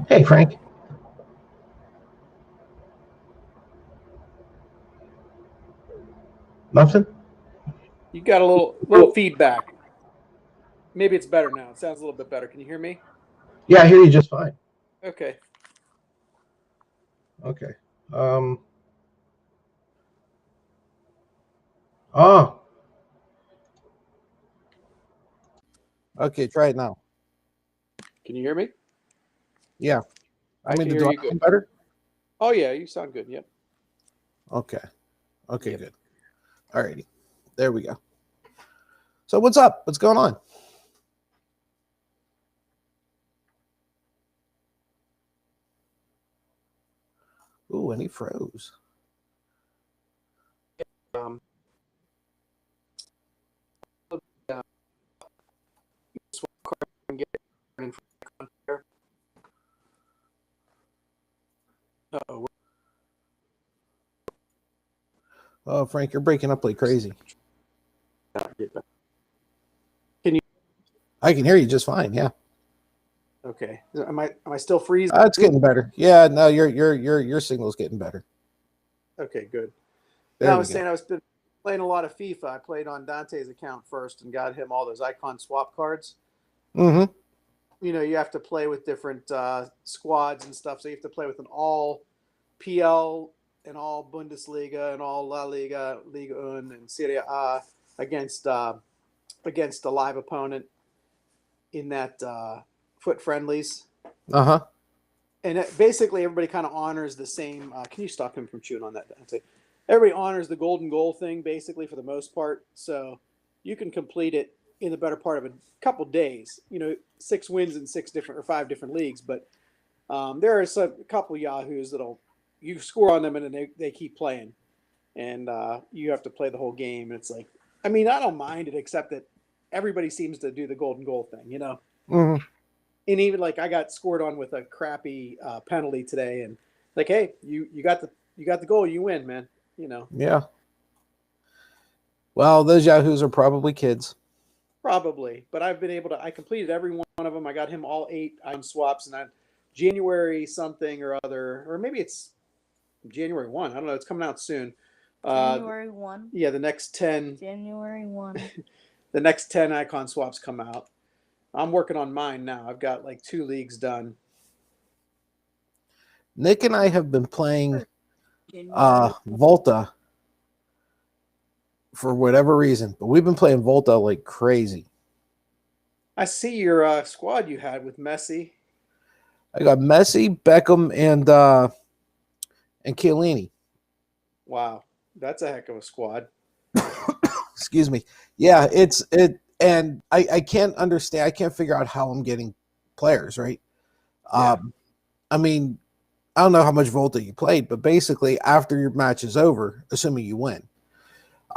Hey, Frank. Nothing? You got a little feedback. Maybe it's better now. It sounds a little bit better. Can you hear me? Yeah, I hear you just fine. Okay. Okay. Um. Oh, Okay, try it now. Can you hear me? Yeah. I I mean, can do hear I you good. sound better? Oh yeah, you sound good. Yep. Okay. Okay, Yep. good. All righty. There we go. So what's up? What's going on? Ooh, and he froze. Um. uh, and get in front there. Uh-oh. Oh, Frank, you're breaking up like crazy. Can you? I can hear you just fine. Yeah. Okay. Am I still freezing? It's getting better. Yeah, no, your signal's getting better. Okay. Good. No, I There we was go. saying I was been playing a lot of FIFA. I played on Dante's account first and got him all those icon swap cards. Mm-hmm. You have to play with different squads and stuff. So you have to play with an all PL and all Bundesliga and all La Liga, Liga Un, and Serie A against against a live opponent in that foot friendlies. Uh-huh. And basically, everybody kind of honors the same. Can you stop him from chewing on that? Everybody honors the golden goal thing, basically, for the most part. So you can complete it in the better part of a couple days. 6 wins in 5 different leagues. But there are a couple yahoos that'll you score on them and then they keep playing, and you have to play the whole game. And it's like, I mean, I don't mind it, except that everybody seems to do the golden goal thing. Mm-hmm. And even like I got scored on with a crappy penalty today, and like, hey, you got the goal, you win, man. You know, Yeah. Well, those yahoos are probably kids. probably, but I've been able to. I completed every one of them. I got him all 8 swaps, and on January something or other, or maybe it's January 1. I don't know. It's coming out soon. January 1. Yeah, the next 10, January 1. the next 10 icon swaps come out. I'm working on mine now. I've got like 2 leagues done. Nick and I have been playing January. Volta for whatever reason, but we've been playing Volta like crazy. I see your squad you had with Messi. I got Messi, Beckham, and Chiellini. Wow, that's a heck of a squad. Excuse me. Yeah, and I can't understand. I can't figure out how I'm getting players right. Yeah. I mean, I don't know how much Volta you played, but basically after your match is over, assuming you win,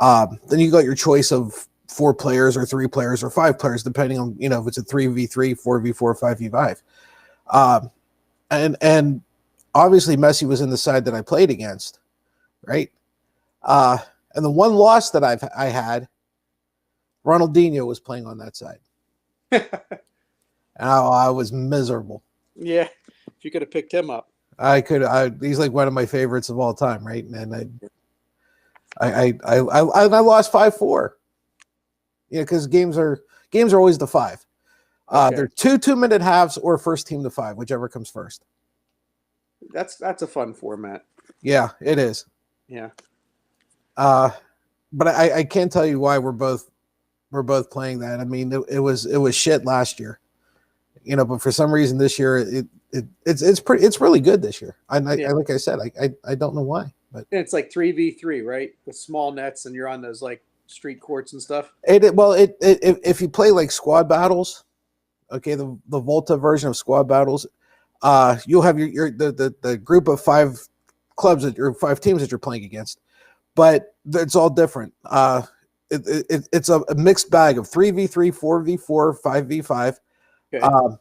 then you got your choice of 4 players or 3 players or 5 players, depending on if it's a 3v3, 4v4, 5v5. And obviously Messi was in the side that I played against, right? And the one loss that I had, Ronaldinho was playing on that side. And I was miserable. Yeah, if you could have picked him up. He's like one of my favorites of all time, right? And I lost 5-4. Yeah, because games are always the 5. Okay. They're 2-minute halves or first team to 5, whichever comes first. That's a fun format. Yeah, it is. Yeah. But I can't tell you why we're both playing that. I mean, it was shit last year, but for some reason this year it's really good this year. I like I said, I don't know why, but And it's like 3v3, right? With small nets, and you're on those like street courts and stuff. if you play like squad battles, okay, the Volta version of squad battles, you'll have the group of 5 clubs or 5 teams that you're playing against, but it's all different. It's a mixed bag of 3v3, 4v4, 5v5. Okay.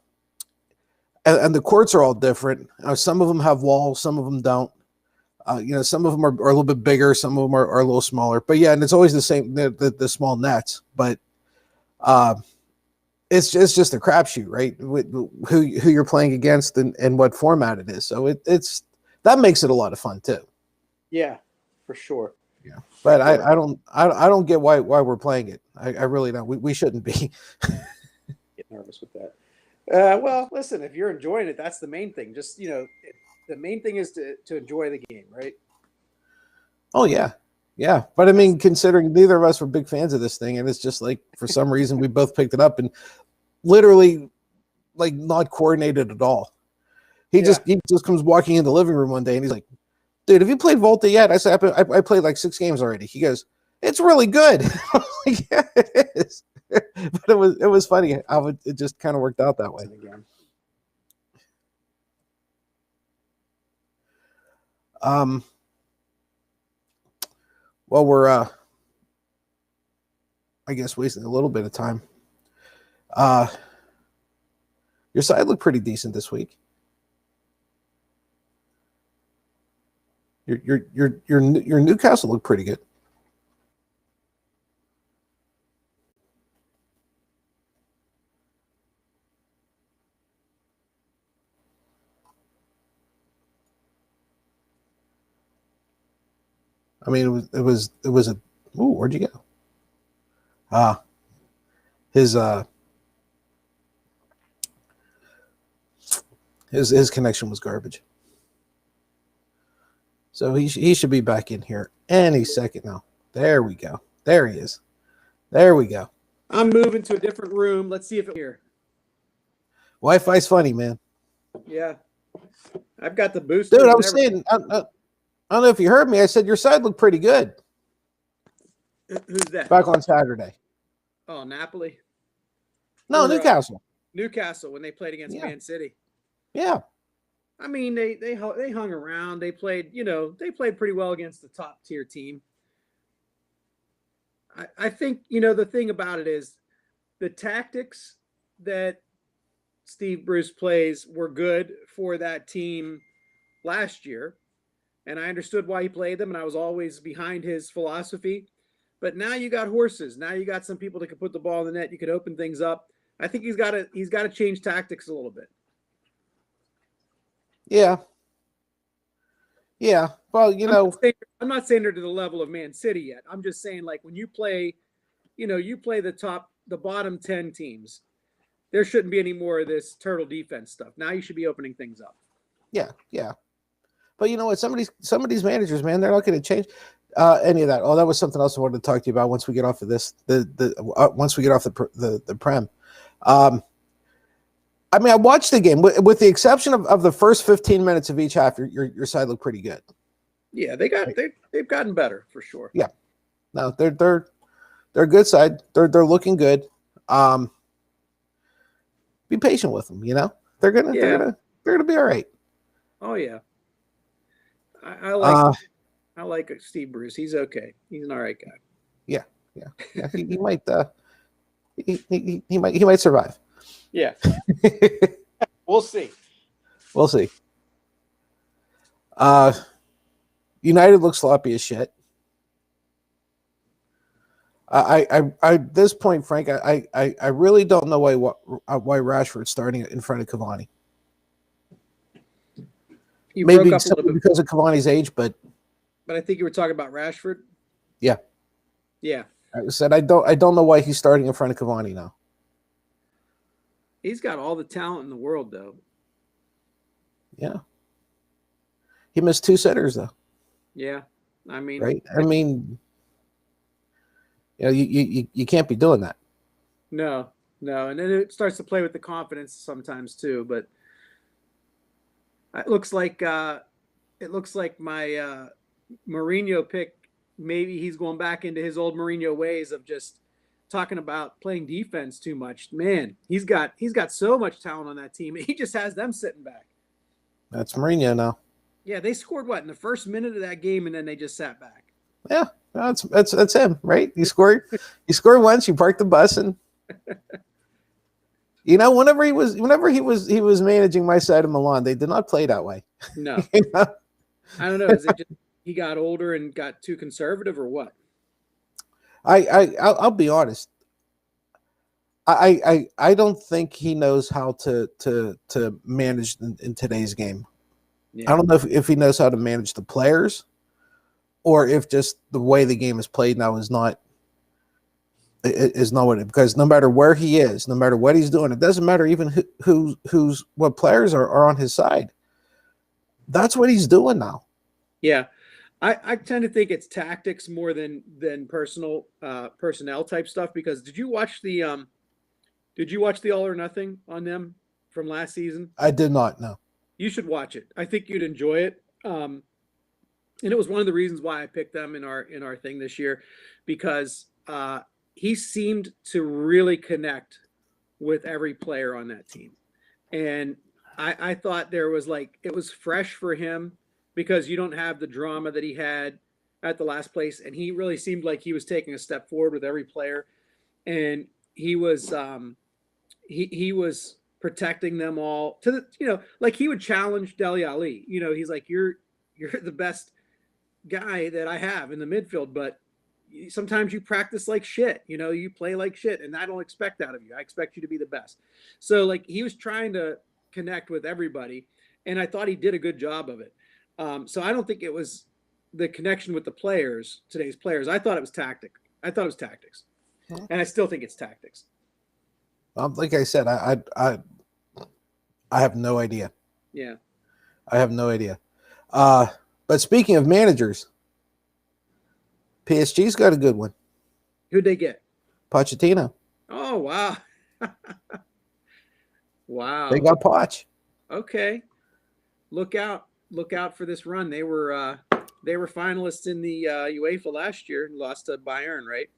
And the courts are all different. Some of them have walls, some of them don't. Some of them are a little bit bigger, some of them are a little smaller. But yeah, and it's always the same, the small nets. But it's just a crapshoot, right? Who you're playing against and what format it is. So it's that makes it a lot of fun too. Yeah, for sure. Yeah, but I don't get why we're playing it. I really don't. We shouldn't be. Get nervous with that. Well, listen, if you're enjoying it, that's the main thing. Just the main thing is to enjoy the game, right? Oh yeah, yeah. But I mean, considering neither of us were big fans of this thing, and it's just like for some reason we both picked it up and literally like not coordinated at all. He just comes walking in the living room one day and he's like, "Dude, have you played Volta yet?" I said, "I played like 6 games already." He goes, "It's really good." I'm like, yeah, it is. But it was funny how it just kind of worked out that way. Well, we're I guess wasting a little bit of time. Your side looked pretty decent this week. Your Newcastle looked pretty good. I mean, it was a. Ooh, where'd you go? His connection was garbage. So he should be back in here any second now. There we go. There he is. There we go. I'm moving to a different room. Let's see if it's here. Wi-Fi's funny, man. Yeah, I've got the booster. Dude, I was saying, I don't know if you heard me. I said your side looked pretty good. Who's that? Back on Saturday. Oh, Napoli. No, Or, Newcastle. Newcastle when they played against Man City. Yeah. I mean, they hung around. They played, they played pretty well against the top tier team. I think, the thing about it is the tactics that Steve Bruce plays were good for that team last year. And I understood why he played them, and I was always behind his philosophy. But now you got horses. Now you got some people that can put the ball in the net. You could open things up. I think he's got to change tactics a little bit. Yeah. Yeah. Well, I'm not saying they're to the level of Man City yet. I'm just saying, like, when you play, you play the bottom 10 teams, there shouldn't be any more of this turtle defense stuff. Now you should be opening things up. Yeah. Yeah. But you know what? Some of these managers, man, they're not going to change any of that. Oh, that was something else I wanted to talk to you about once we get off of this. Once we get off the Prem. I mean, I watched the game with the exception of the first 15 minutes of each half. Your side looked pretty good. Yeah, they've gotten better for sure. Yeah, no, they're a good side. They're looking good. Be patient with them. They're gonna be all right. Oh yeah, I like Steve Bruce. He's okay. He's an all right guy. Yeah. He might he might survive. Yeah. We'll see. We'll see. United looks sloppy as shit. I at this point, Frank, I really don't know why Rashford's starting in front of Cavani. You Maybe broke up a little bit because of Cavani's age, but I think you were talking about Rashford. Yeah. Yeah. I said I don't know why he's starting in front of Cavani now. He's got all the talent in the world, though. Yeah. He missed 2 sitters, though. Yeah. I mean, right? I mean, you can't be doing that. No. And then it starts to play with the confidence sometimes too. But it looks like my Mourinho pick. Maybe he's going back into his old Mourinho ways of just talking about playing defense too much. Man, he's got so much talent on that team. He just has them sitting back. That's Mourinho now. Yeah, they scored in the first minute of that game, and then they just sat back. Yeah, that's him, right? He scored once. You parked the bus, and whenever he was managing my side of Milan, they did not play that way. No, I don't know. Is it just he got older and got too conservative, or what? I'll be honest. I don't think he knows how to manage in today's game. Yeah. I don't know if he knows how to manage the players, or if just the way the game is played now is not what it, because no matter where he is, no matter what he's doing, it doesn't matter even what players are on his side. That's what he's doing now. Yeah. I tend to think it's tactics more than personnel type stuff, because did you watch the All or Nothing on them from last season? I did not know. You should watch it. I think you'd enjoy it. And it was one of the reasons why I picked them in our thing this year, because he seemed to really connect with every player on that team. And I thought there was it was fresh for him, because you don't have the drama that he had at the last place. And he really seemed like he was taking a step forward with every player. And he was, he was protecting them all to the, like he would challenge Dele Alli. He's like, you're the best guy that I have in the midfield, but sometimes you practice like shit, you play like shit, and I don't expect that of you. I expect you to be the best. So he was trying to connect with everybody, and I thought he did a good job of it. So I don't think it was the connection with the players, today's players. I thought it was tactics, and I still think it's tactics. Like I said, I have no idea. Yeah. I have no idea. But speaking of managers, PSG's got a good one. Who'd they get? Pochettino. Oh, wow. Wow. They got Poch. Okay. Look out for this run. They were finalists in the UEFA last year and lost to Bayern, right?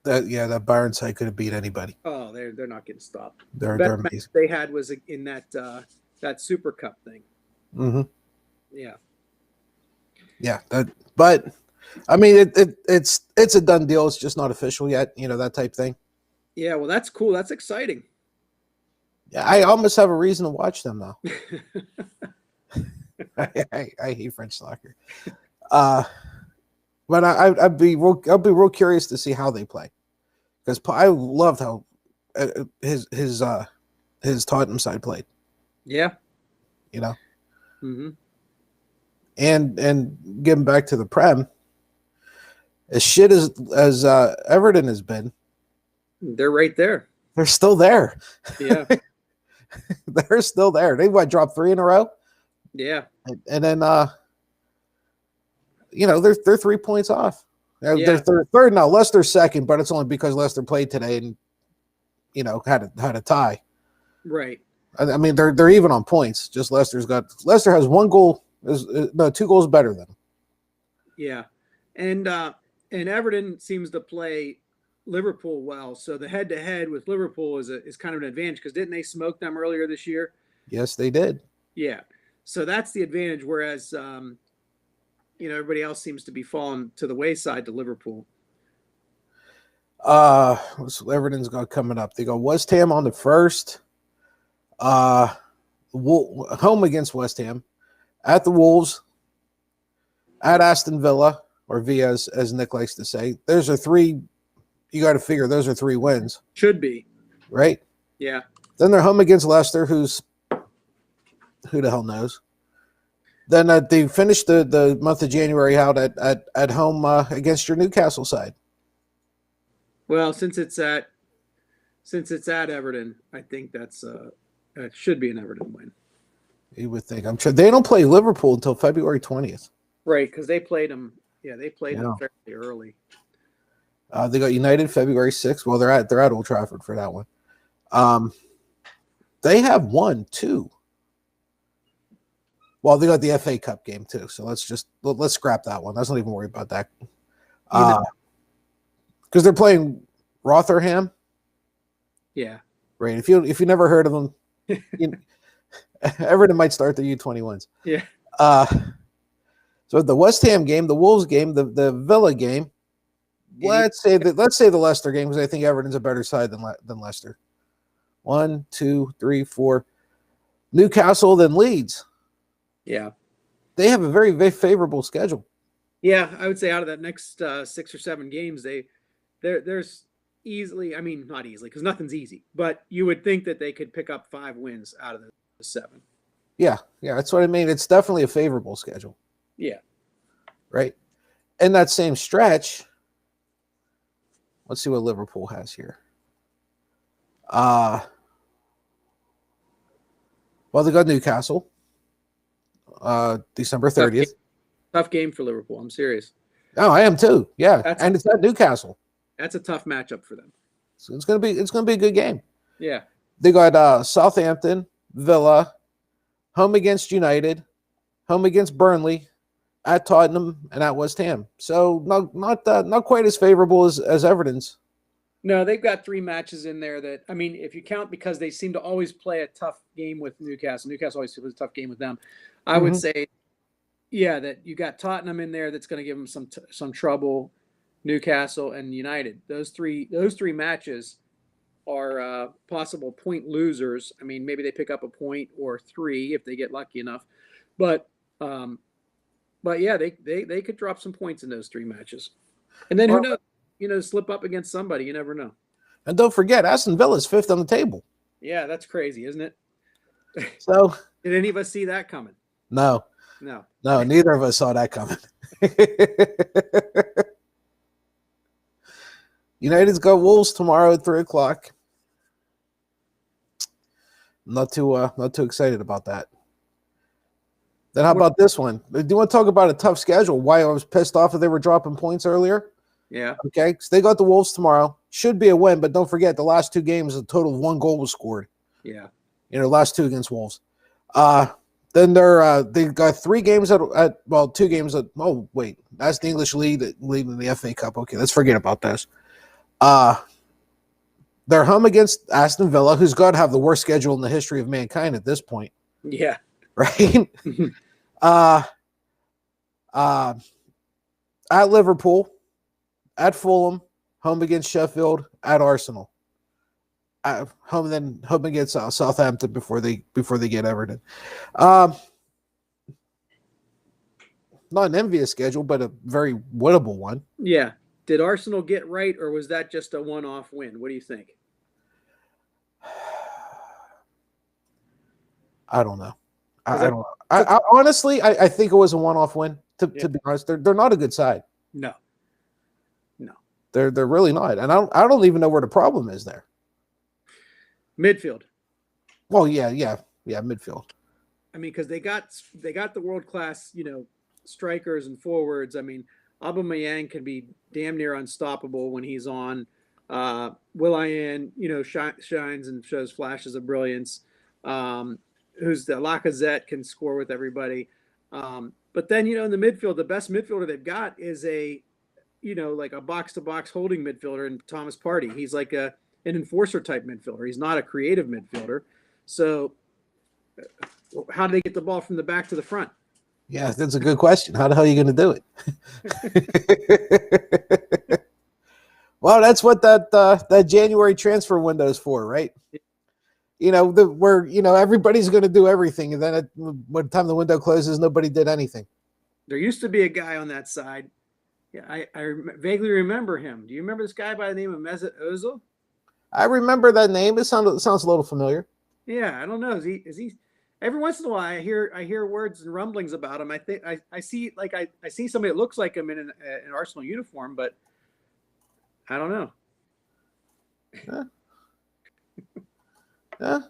That Bayern side could have beat anybody. Oh, they're not getting stopped. They're Best amazing. match they had was in that Super Cup thing. Mm-hmm. Yeah. Yeah, but I mean, it's a done deal. It's just not official yet. That type thing. Yeah, well, that's cool. That's exciting. Yeah, I almost have a reason to watch them now. I hate French soccer, but I'll be real curious to see how they play, because I loved how his Tottenham side played. Yeah. Mm-hmm. And getting back to the Prem, as shit as Everton has been, they're right there. they're still there. Yeah. They're still there. They dropped 3 in a row. Yeah. And then they're 3 points off. Yeah. They're third now. Leicester's second, but it's only because Leicester played today and had a tie. Right. I mean, they're even on points. Just Leicester has 1 goal. 2 goals better than them. Yeah. And Everton seems to play Liverpool well. So the head-to-head with Liverpool is kind of an advantage, because didn't they smoke them earlier this year? Yes, they did. Yeah. So that's the advantage, whereas everybody else seems to be falling to the wayside to Liverpool. So Everton's got coming up. They go West Ham on the 1st. Home against West Ham, at the Wolves, at Aston Villa, or Villa as Nick likes to say. Those are 3. You got to figure those are 3 wins. Should be. Right? Yeah. Then they're home against Leicester, who the hell knows. Then they finished the month of January out at home against your Newcastle side. Well, since it's at Everton, I think that should be an Everton win. You would think. I'm sure they don't play Liverpool until February 20th. Right, because they played them. Yeah, they played them fairly early. They got United February 6th. Well, they're at Old Trafford for that one. They have won 2. Well, they got the FA Cup game too. So let's scrap that one. Let's not even worry about that. Because they're playing Rotherham. Yeah. Right. If you never heard of them, Everton might start the U21s. Yeah. So the West Ham game, the Wolves game, the Villa game. Let's say the Leicester game, because I think Everton's a better side than Leicester. 1, 2, 3, 4. Newcastle, then Leeds. Yeah. They have a very, very favorable schedule. Yeah, I would say out of that next 6 or 7 games, there's easily. I mean, not easily because nothing's easy, but you would think that they could pick up 5 wins out of the 7. Yeah, that's what I mean. It's definitely a favorable schedule, Yeah. right? In that same stretch, let's see what Liverpool has here. Well, they got Newcastle, December 30th. Tough game for Liverpool. I'm serious. Oh, I am too. Yeah, That's- and it's at Newcastle, That's a tough matchup for them. so it's gonna be a good game. Yeah. They got Southampton, Villa, home against United, home against Burnley, at Tottenham, and at West Ham. So not quite as favorable as Everton's. No, they've got 3 matches in there that, I mean, if you count because they seem to always play a tough game with Newcastle. Newcastle always plays a tough game with them. I would say, yeah, that you got Tottenham in there that's going to give them some trouble. Newcastle and United. Those three matches are possible point losers. I mean, maybe they pick up a point or 3 if they get lucky enough. But yeah, they could drop some points in those 3 matches. And then who knows? Slip up against somebody. You never know. And don't forget, Aston Villa's 5th on the table. Yeah, that's crazy, isn't it? So Did any of us see that coming? no, neither of us saw that coming. United's got Wolves tomorrow at 3:00. Not too excited about that. Then how about this one? Do you want to talk about a tough schedule? Why I was pissed off that they were dropping points earlier? Yeah. Okay, so they got the Wolves tomorrow. Should be a win, but don't forget the last 2 games, a total of 1 goal was scored. Yeah. Last 2 against Wolves. Then they got 3 games at 2 games at. Oh wait, that's the English league in the FA Cup. Okay, let's forget about this. They're home against Aston Villa, who's got to have the worst schedule in the history of mankind at this point, Yeah. right? At Liverpool, at Fulham, home against Sheffield, at Arsenal, home against Southampton before they get Everton. Not an envious schedule, but a very winnable one. Yeah. Did Arsenal get right, or was that just a one-off win? What do you think? I don't know. I don't know. I honestly, I think it was a one-off win. To be honest, they're not a good side. No. They're really not, and I don't even know where the problem is there. Midfield. Well, yeah, midfield. I mean, because they got the world-class, strikers and forwards. I mean, Aubameyang can be damn near unstoppable when he's on. Will.i.am, shines and shows flashes of brilliance. Who's the Lacazette can score with everybody. But then, in the midfield, the best midfielder they've got is like a box-to-box holding midfielder in Thomas Partey. He's like an enforcer type midfielder. He's not a creative midfielder. So how do they get the ball from the back to the front? Yeah, that's a good question. How the hell are you going to do it? Well, that's what that January transfer window is for, right? Where everybody's going to do everything, and then by the time the window closes, nobody did anything. There used to be a guy on that side. Yeah, I vaguely remember him. Do you remember this guy by the name of Mesut Ozil? I remember that name. It sounds a little familiar. Yeah, I don't know. Is he? Every once in a while, I hear words and rumblings about him. I think I see somebody that looks like him in an Arsenal uniform, but I don't know. Yeah.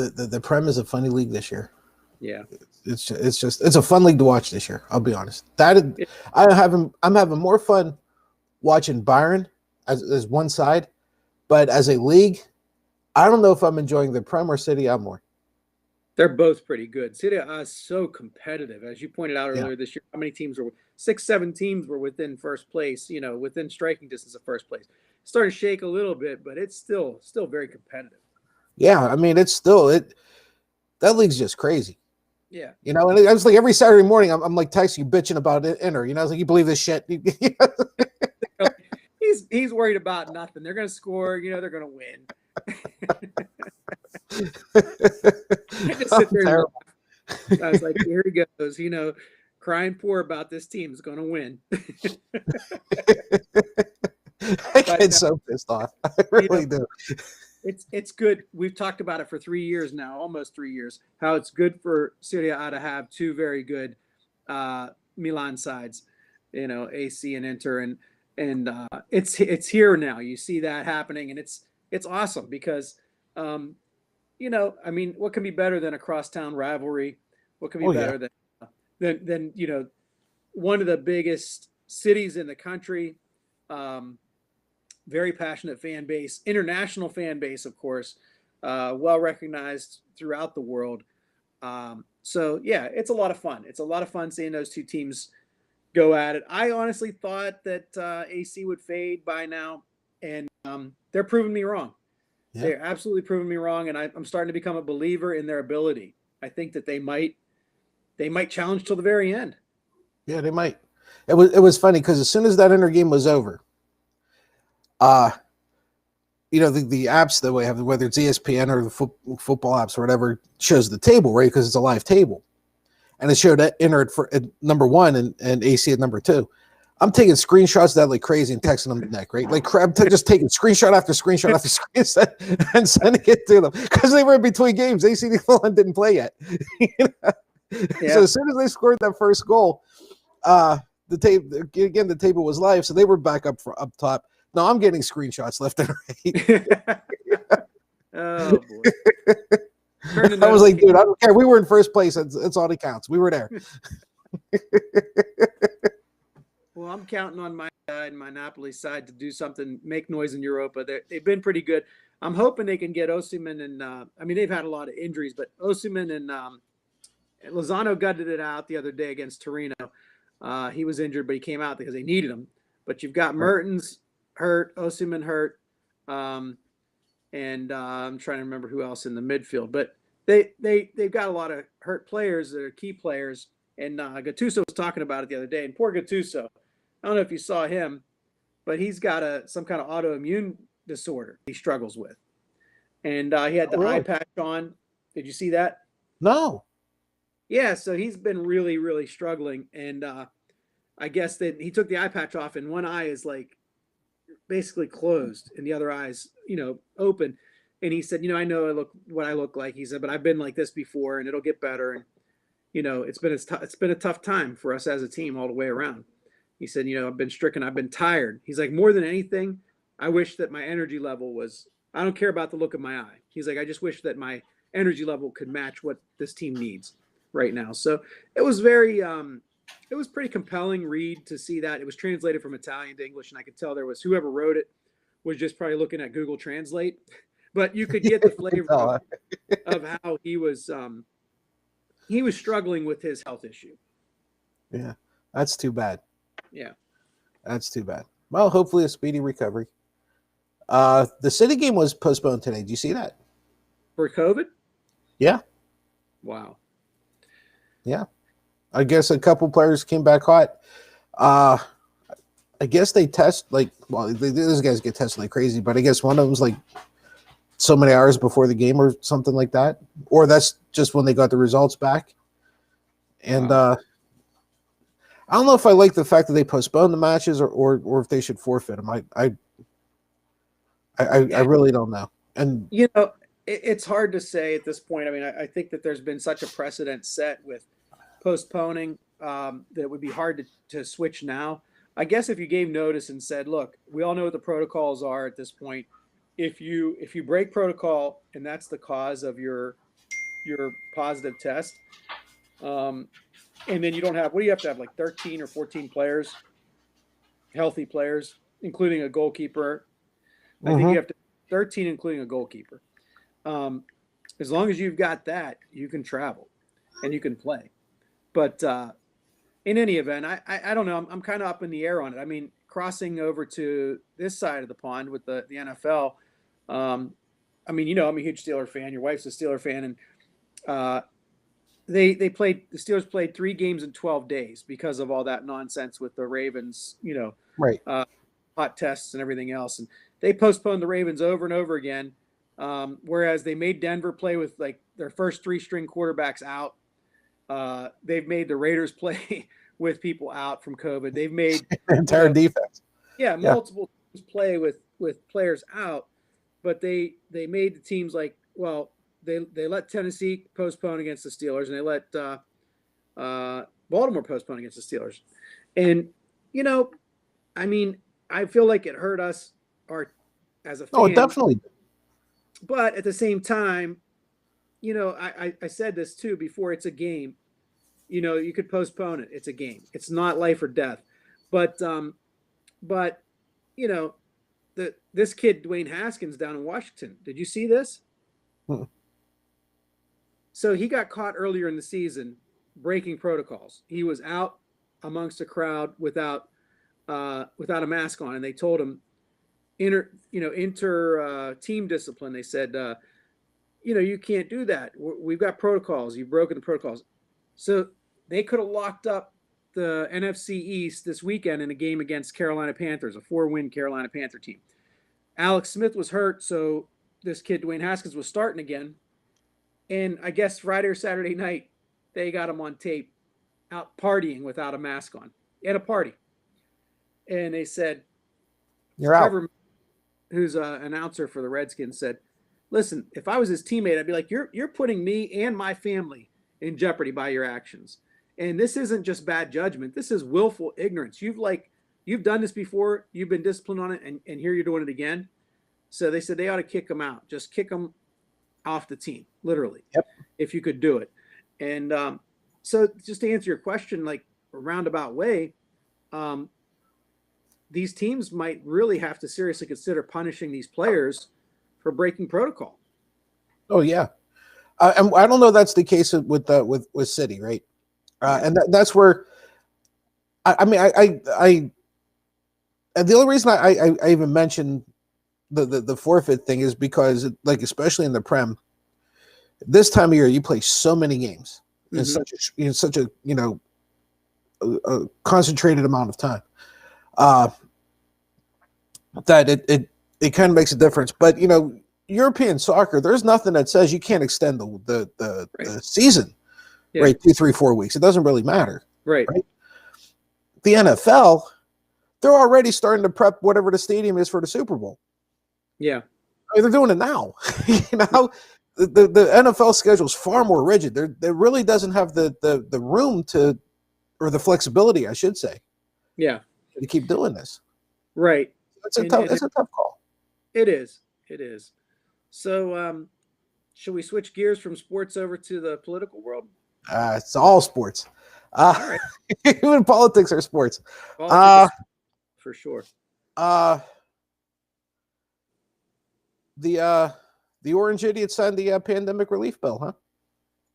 The Prem is a funny league this year. Yeah, it's a fun league to watch this year. I'll be honest. I'm having more fun watching Bayern as one side, but as a league, I don't know if I'm enjoying the Prem or City A more. They're both pretty good. City A is so competitive, as you pointed out earlier this year. How many teams were 6-7 teams were within first place? Within striking distance of first place. It's starting to shake a little bit, but it's still very competitive. Yeah, I mean it's still that league's just crazy. Yeah. And I was like every Saturday morning I'm like texting you bitching about Inter. I was like, you believe this shit? He's worried about nothing. They're gonna score, they're gonna win. I just sit there and Terrible. laugh. I was like, here he goes, crying poor about this team is going to win. I get so pissed off. I really do. It's good. We've talked about it for 3 years now, almost 3 years, how it's good for Serie A to have two very good Milan sides, AC and Inter, and it's here now. You see that happening, and it's awesome because, I mean, what can be better than a crosstown rivalry? What can be better than one of the biggest cities in the country? Very passionate fan base, international fan base, of course, well recognized throughout the world. So yeah, it's a lot of fun. It's a lot of fun seeing those two teams go at it. I honestly thought that AC would fade by now, and they're proving me wrong. Yeah. They're absolutely proving me wrong, and I'm starting to become a believer in their ability. I think that they might challenge till the very end. Yeah, they might. It was funny because as soon as that Inter game was over, the apps that we have, whether it's ESPN or the football apps or whatever, shows the table, right? Because it's a live table. And it showed Inter at number 1 and AC at number 2. I'm taking screenshots of that like crazy and texting them Nick, right? Like I'm just taking screenshot after screenshot after screenshot and sending it to them because they were in between games. AC Milan didn't play yet. Yeah. So as soon as they scored that first goal, the table was live, so they were back up top. No, I'm getting screenshots left and right. Oh boy! I was like, dude, I don't care. We were in first place. It's all that counts. We were there. Well, I'm counting on my side, my Napoli side, to do something, make noise in Europa. They've been pretty good. I'm hoping they can get Osimhen and I mean, they've had a lot of injuries, but Osimhen and Lozano gutted it out the other day against Torino. He was injured, but he came out because they needed him. But you've got Mertens hurt, Osimhen hurt, and I'm trying to remember who else in the midfield. But they've got a lot of hurt players that are key players. And Gattuso was talking about it the other day. And poor Gattuso, I don't know if you saw him, but he's got some kind of autoimmune disorder he struggles with. And he had the eye patch on. Did you see that? No. Yeah, so he's been really, really struggling. And I guess that he took the eye patch off, and one eye is like basically closed, and the other eye's, open. And he said, I know what I look like. He said, but I've been like this before, and it'll get better. And it's been a tough time for us as a team all the way around. He said, I've been stricken. I've been tired. He's like, more than anything, I wish that my energy level I don't care about the look of my eye. He's like, I just wish that my energy level could match what this team needs right now. So it was it was pretty compelling read to see that. It was translated from Italian to English, and I could tell there was whoever wrote it was just probably looking at Google Translate, but you could get the flavor of how he was struggling with his health issue. Yeah, that's too bad. Yeah, that's too bad. Well, hopefully a speedy recovery. The City game was postponed today. Did you see that? For COVID? Yeah. Wow. Yeah. I guess a couple players came back hot. I guess they test those guys get tested like crazy, but I guess one of them's like so many hours before the game or something like that. Or that's just when they got the results back. And I don't know if I like the fact that they postponed the matches or if they should forfeit them. I really don't know. And it's hard to say at this point. I mean, I think that there's been such a precedent set with postponing that it would be hard to switch now. I guess if you gave notice and said, look, we all know what the protocols are at this point. If you break protocol and that's the cause of your positive test, and then you don't have, what do you have to have, like 13 or 14 players, healthy players, including a goalkeeper? I think you have to 13, including a goalkeeper. As long as you've got that, you can travel and you can play. But in any event, I don't know. I'm kind of up in the air on it. I mean, crossing over to this side of the pond with the NFL, I mean, I'm a huge Steeler fan. Your wife's a Steeler fan. And the Steelers played 3 games in 12 days because of all that nonsense with the Ravens, right. Hot tests and everything else. And they postponed the Ravens over and over again. Whereas they made Denver play with like their first 3-string quarterbacks out. They've made the Raiders play with people out from COVID. They've made Entire defense. Yeah, multiple teams play with players out, but they made the teams like, well, they let Tennessee postpone against the Steelers, and they let Baltimore postpone against the Steelers. And I mean, I feel like it hurt us as a fan. Oh, it definitely did. But at the same time, I said this too before, it's a game. You could postpone it. It's a game. It's not life or death. But this kid, Dwayne Haskins down in Washington, did you see this? So he got caught earlier in the season breaking protocols. He was out amongst a crowd without a mask on, and they told him enter team discipline. They said, you can't do that. We've got protocols. You've broken the protocols. So they could have locked up the NFC East this weekend in a game against Carolina Panthers, a 4-win Carolina Panther team. Alex Smith was hurt, so this kid, Dwayne Haskins, was starting again. And I guess Friday or Saturday night, they got him on tape out partying without a mask on at a party. And they said, "You're out." Trevor, who's an announcer for the Redskins, said, "Listen, if I was his teammate, I'd be like, you're putting me and my family in jeopardy by your actions. And this isn't just bad judgment. This is willful ignorance. You've done this before. You've been disciplined on it, and here you're doing it again." So they said they ought to kick him out. Just kick him off the team, literally. Yep. If you could do it. And so just to answer your question, like a roundabout way, these teams might really have to seriously consider punishing these players for breaking protocol. Oh yeah, and I don't know that's the case with City, right? And that's where I mean and the only reason I even mentioned the forfeit thing is because, like, especially in the Prem, this time of year you play so many games in such a a concentrated amount of time that it kind of makes a difference. But European soccer, there's nothing that says you can't extend the season, right? 2, 3, 4 weeks. It doesn't really matter, right? The NFL, they're already starting to prep whatever the stadium is for the Super Bowl. Yeah, I mean, they're doing it now. The NFL schedule is far more rigid. There really doesn't have the room or the flexibility, I should say. Yeah, to keep doing this. Right. It's a tough call. It is. So, should we switch gears from sports over to the political world? It's all sports. All right. Even politics are sports. Politics, for sure. The Orange Idiot signed the pandemic relief bill, huh?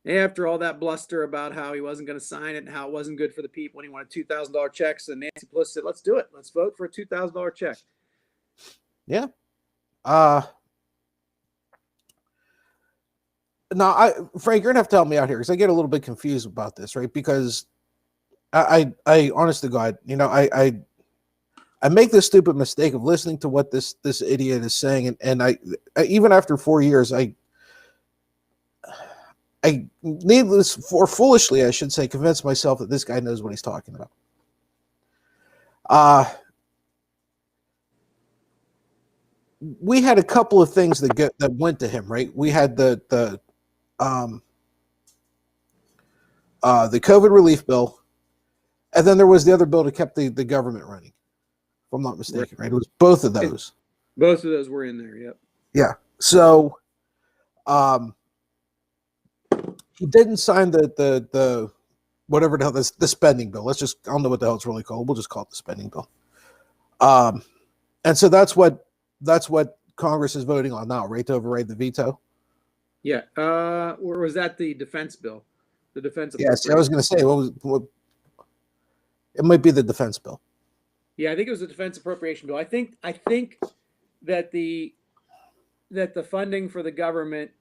After all that bluster about how he wasn't going to sign it and how it wasn't good for the people and he wanted $2,000 checks, and Nancy Pelosi said, "Let's do it. Let's vote for a $2,000 check." Yeah. Now, Frank, you're gonna have to help me out here because I get a little bit confused about this, right? Because I honest to God, I make this stupid mistake of listening to what this idiot is saying, and I even after 4 years, I foolishly, I should say, convince myself that this guy knows what he's talking about. We had a couple of things that went to him, right? We had the COVID relief bill, and then there was the other bill that kept the government running, if I'm not mistaken, right? It was both of those. Both of those were in there, yep. Yeah. So he didn't sign the whatever the hell the spending bill. I don't know what the hell it's really called. We'll just call it the spending bill. And so that's what Congress is voting on now, right? To override the veto. Yeah. Or was that the defense bill? The defense. Yes, I was going to say it might be the defense bill. Yeah, I think it was the defense appropriation bill. I think that the funding for the government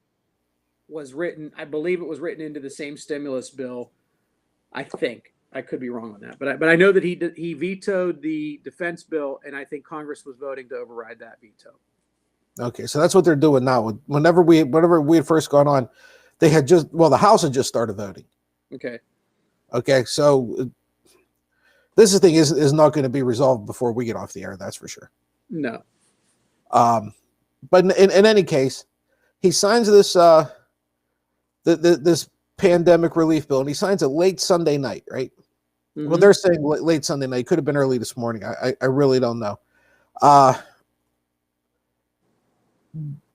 was written. I believe it was written into the same stimulus bill. I think I could be wrong on that, but I know that he vetoed the defense bill, and I think Congress was voting to override that veto. Okay, so that's what they're doing now. Whenever we had first gone on, they had the House had just started voting. Okay. Okay, so this thing is not going to be resolved before we get off the air. That's for sure. No. But in any case, he signs this this pandemic relief bill, and he signs it late Sunday night, right? Mhm. Well, they're saying late Sunday night. Could have been early this morning. I really don't know.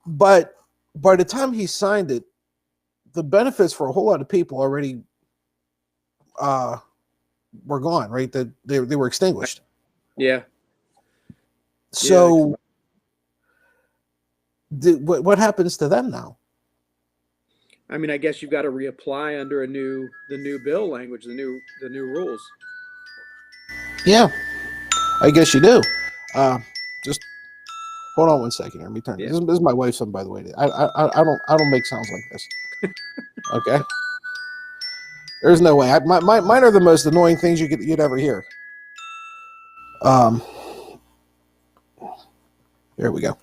But by the time he signed it, the benefits for a whole lot of people already were gone, right? That they were extinguished. Yeah. So, what happens to them now? I mean, I guess you've got to reapply under the new bill language, the new rules. Yeah, I guess you do. Just hold on one second. Let me turn. Yeah. This is my wife's son, by the way. I don't make sounds like this. Okay. There's no way. Mine are the most annoying things you'd ever hear. There we go.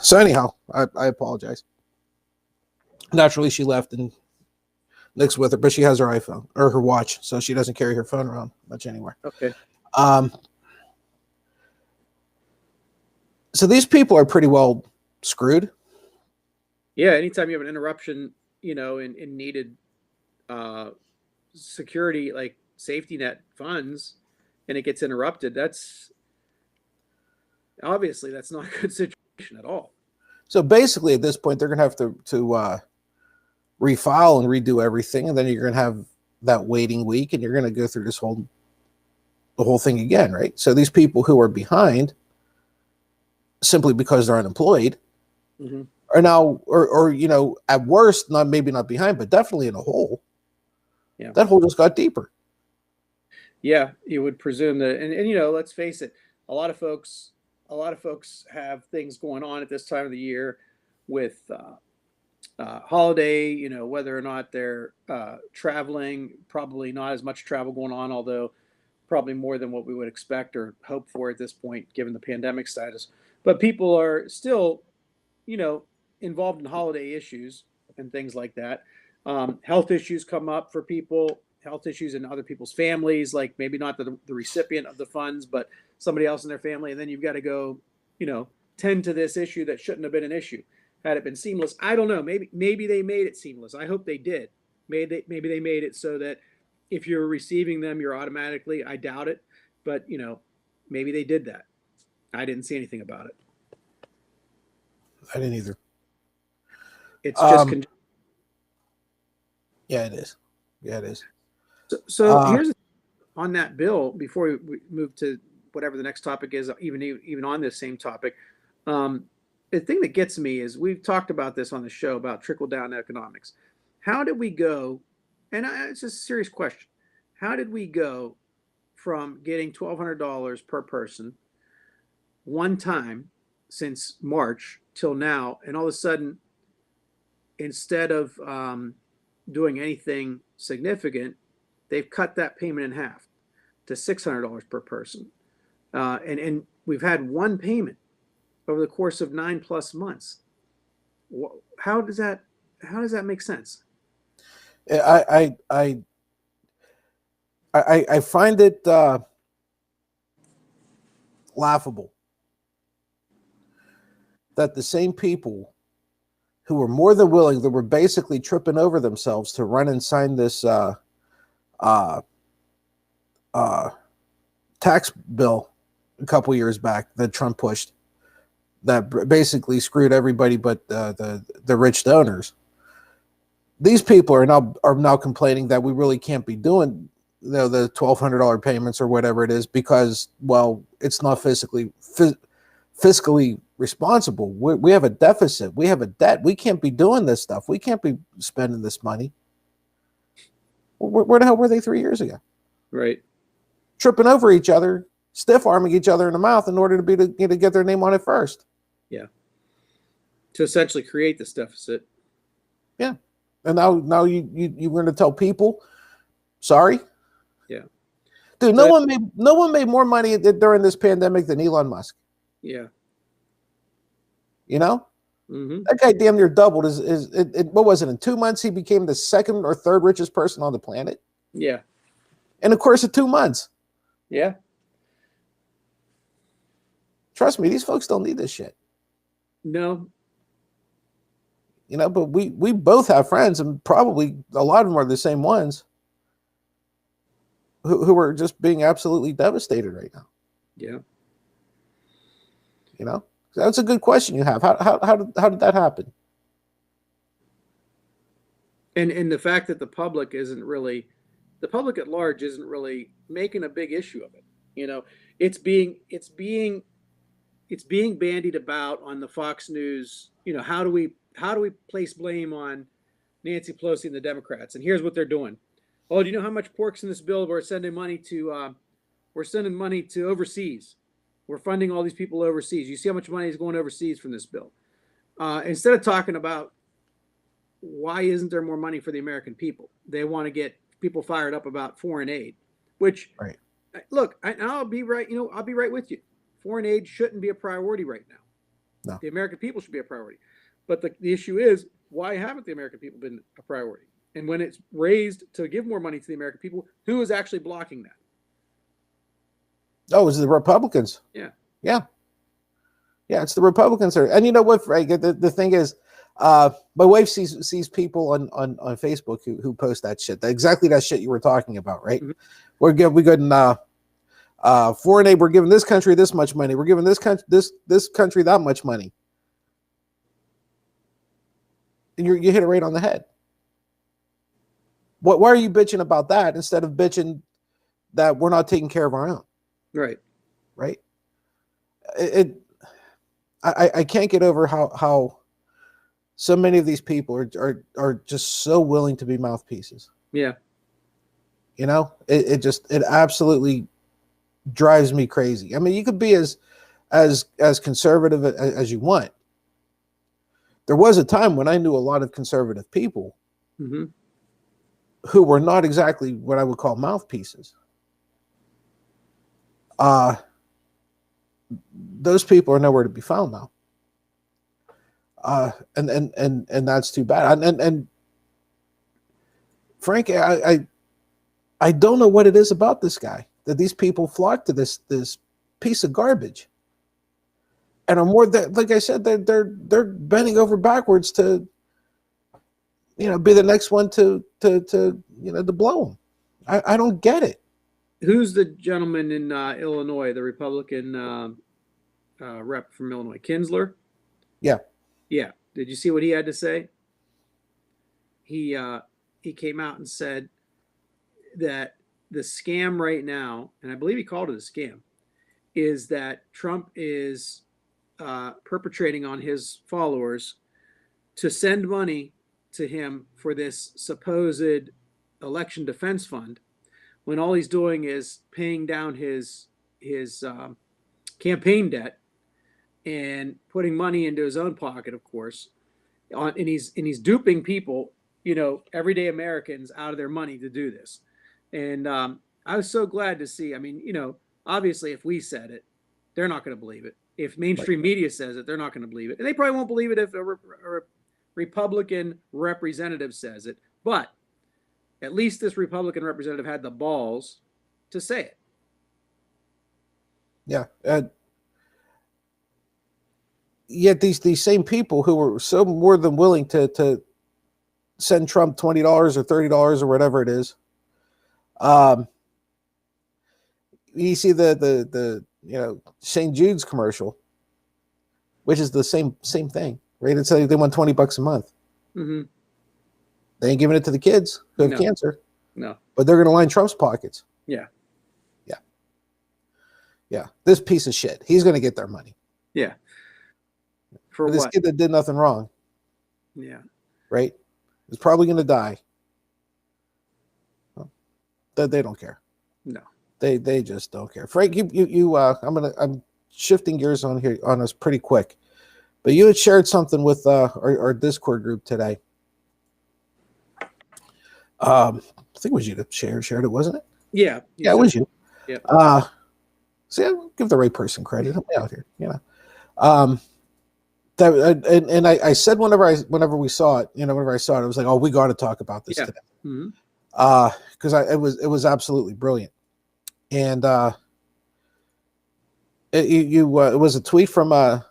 So anyhow, I apologize. Naturally, she left and Nick's with her, but she has her iPhone or her watch, so she doesn't carry her phone around much anymore. Okay. So these people are pretty well screwed. Yeah. Anytime you have an interruption, in needed security, like safety net funds, and it gets interrupted, that's not a good situation at all. So basically, at this point, they're going to have to refile and redo everything, and then you're going to have that waiting week, and you're going to go through the whole thing again, right? So these people who are behind, simply because they're unemployed, Mm-hmm. are now, or at worst, maybe not behind, but definitely in a hole. Yeah, that hole just got deeper. Yeah, you would presume that, and let's face it, a lot of folks have things going on at this time of the year with holiday, whether or not they're traveling, probably not as much travel going on, although probably more than what we would expect or hope for at this point, given the pandemic status. But people are still, involved in holiday issues and things like that. Health issues come up for people, health issues in other people's families, like maybe not the recipient of the funds, but somebody else in their family. And then you've got to go, tend to this issue that shouldn't have been an issue. Had it been seamless, I don't know. Maybe they made it seamless. I hope they did. Maybe they made it so that if you're receiving them, you're automatically. I doubt it, but maybe they did that. I didn't see anything about it. I didn't either. It's just yeah, it is. Yeah, it is. So here's on that bill before we move to whatever the next topic is, even on this same topic. The thing that gets me is we've talked about this on the show about trickle down economics. How did we go? And it's just a serious question. How did we go from getting $1,200 per person one time since March till now, and all of a sudden, instead of doing anything significant, they've cut that payment in half to $600 per person, and we've had one payment over the course of 9+ months. How does that make sense? I find it laughable that the same people who were more than willing, that were basically tripping over themselves to run and sign this tax bill a couple years back that Trump pushed, that basically screwed everybody but the rich donors. These people are now complaining that we really can't be doing the $1,200 payments or whatever it is because, well, it's not fiscally responsible. We have a deficit. We have a debt. We can't be doing this stuff. We can't be spending this money. Where the hell were they 3 years ago? Right. Tripping over each other, stiff arming each other in the mouth in order to get their name on it first. Yeah. To essentially create this deficit. Yeah. And now you're going to tell people, sorry. Yeah. Dude, no one made more money during this pandemic than Elon Musk. Yeah. You know, Hmm. that guy damn near doubled. What was it? In 2 months, he became the second or third richest person on the planet. Yeah. In the course of 2 months. Yeah. Trust me, these folks don't need this shit. No. You know, but we both have friends, and probably a lot of them are the same ones who are just being absolutely devastated right now. Yeah. You know, that's a good question you have. How did that happen? And the fact that the public at large isn't really making a big issue of it. You know, it's being bandied about on the Fox News. You know, how do we place blame on Nancy Pelosi and the Democrats? And here's what they're doing. Oh, do you know how much pork's in this bill? We're sending money to overseas. We're funding all these people overseas. You see how much money is going overseas from this bill. Instead of talking about why isn't there more money for the American people, they want to get people fired up about foreign aid. Which, right. Look, I'll be right. I'll be right with you. Foreign aid shouldn't be a priority right now. No. The American people should be a priority. But the issue is, why haven't the American people been a priority? And when it's raised to give more money to the American people, who is actually blocking that? Oh, it was the Republicans. Yeah. Yeah. Yeah, it's the Republicans. And you know what, Frank? The thing is, my wife sees people on Facebook who post that shit. Exactly that shit you were talking about, right? Mm-hmm. We got foreign aid. We're giving this country this much money. We're giving this country that much money. And you hit it right on the head. Why are you bitching about that instead of bitching that we're not taking care of our own? Right. Right. I can't get over how so many of these people are just so willing to be mouthpieces. Yeah. You know, it absolutely drives me crazy. I mean, you could be as conservative as you want. There was a time when I knew a lot of conservative people Mm-hmm. who were not exactly what I would call mouthpieces. Those people are nowhere to be found now. And that's too bad. And Frank, I don't know what it is about this guy that these people flock to this piece of garbage. And are more that, like I said, they're bending over backwards to, be the next one to blow him. I don't get it. Who's the gentleman in Illinois, the Republican rep from Illinois, Kinsler? Yeah. Yeah. Did you see what he had to say? He came out and said that the scam right now, and I believe he called it a scam, is that Trump is perpetrating on his followers to send money to him for this supposed election defense fund, when all he's doing is paying down his campaign debt and putting money into his own pocket, of course, and he's duping people, everyday Americans, out of their money to do this. And I was so glad to see. I mean, obviously, if we said it, they're not going to believe it. If mainstream media says it, they're not going to believe it, and they probably won't believe it if a Republican representative says it. But at least this Republican representative had the balls to say it. Yeah. Yet these same people who were so more than willing to send Trump $20 or $30 or whatever it is. You see the St. Jude's commercial, which is the same thing, right? It's like they want $20 a month. Mm-hmm. They ain't giving it to the kids who have cancer. No. But they're going to line Trump's pockets. Yeah. Yeah. Yeah. This piece of shit. He's going to get their money. Yeah. For this what? kid that did nothing wrong. Yeah. Right? Is probably going to die. Well, they don't care. No. They just don't care. Frank, I'm shifting gears on us pretty quick. But you had shared something with our Discord group today. I think it was you that shared it, wasn't it? Yeah. Yeah, it was you. Yeah. See, I'll give the right person credit. Help me out here. I said whenever we saw it, whenever I saw it, I was like, oh, we got to talk about this Yeah. today. Mhm. Because it was absolutely brilliant. And it was a tweet from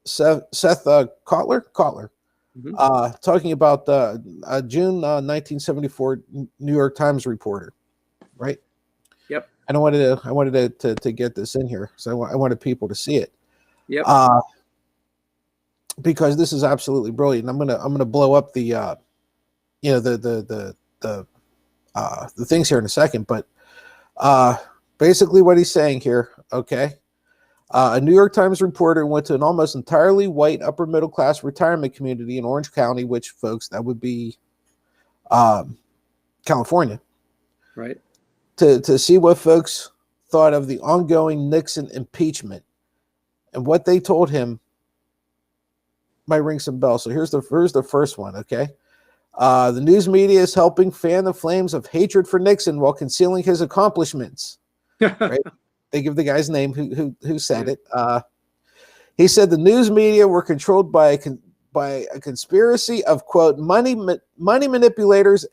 Seth Kotler Mhm. talking about June 1974 New York Times reporter, right? Yep. And I wanted to get this in here, so I wanted people to see it. Yep. Because this is absolutely brilliant. I'm gonna blow up the the things here in a second, but basically what he's saying here, okay. A New York Times reporter went to an almost entirely white upper middle class retirement community in Orange County, which, folks, that would be California, Right. to see what folks thought of the ongoing Nixon impeachment. And what they told him might ring some bells. So here's the first one, okay? The news media is helping fan the flames of hatred for Nixon while concealing his accomplishments. Right? They give the guy's name who said it. He said the news media were controlled by a conspiracy of, quote, money manipulators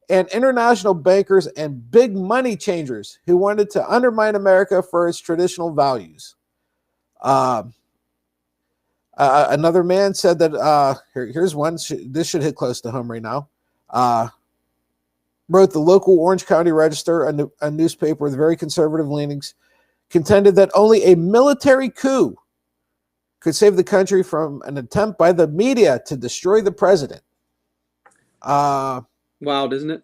and international bankers and big money changers who wanted to undermine America for its traditional values. Another man said that here's one. This should hit close to home right now. Wrote the local Orange County Register, a newspaper with very conservative leanings, contended that only a military coup could save the country from an attempt by the media to destroy the president. Wild, isn't it?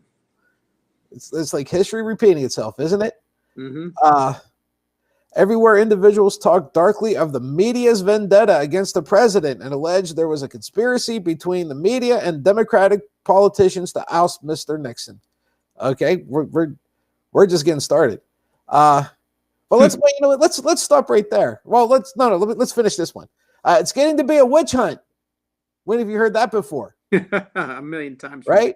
It's like history repeating itself, isn't it? Mm-hmm. Everywhere individuals talk darkly of the media's vendetta against the president and allege there was a conspiracy between the media and Democratic politicians to oust Mr. Nixon. Okay, we're just getting started. But let's stop right there. Well, let's finish this one. It's getting to be a witch hunt. When have you heard that before? A million times. Right?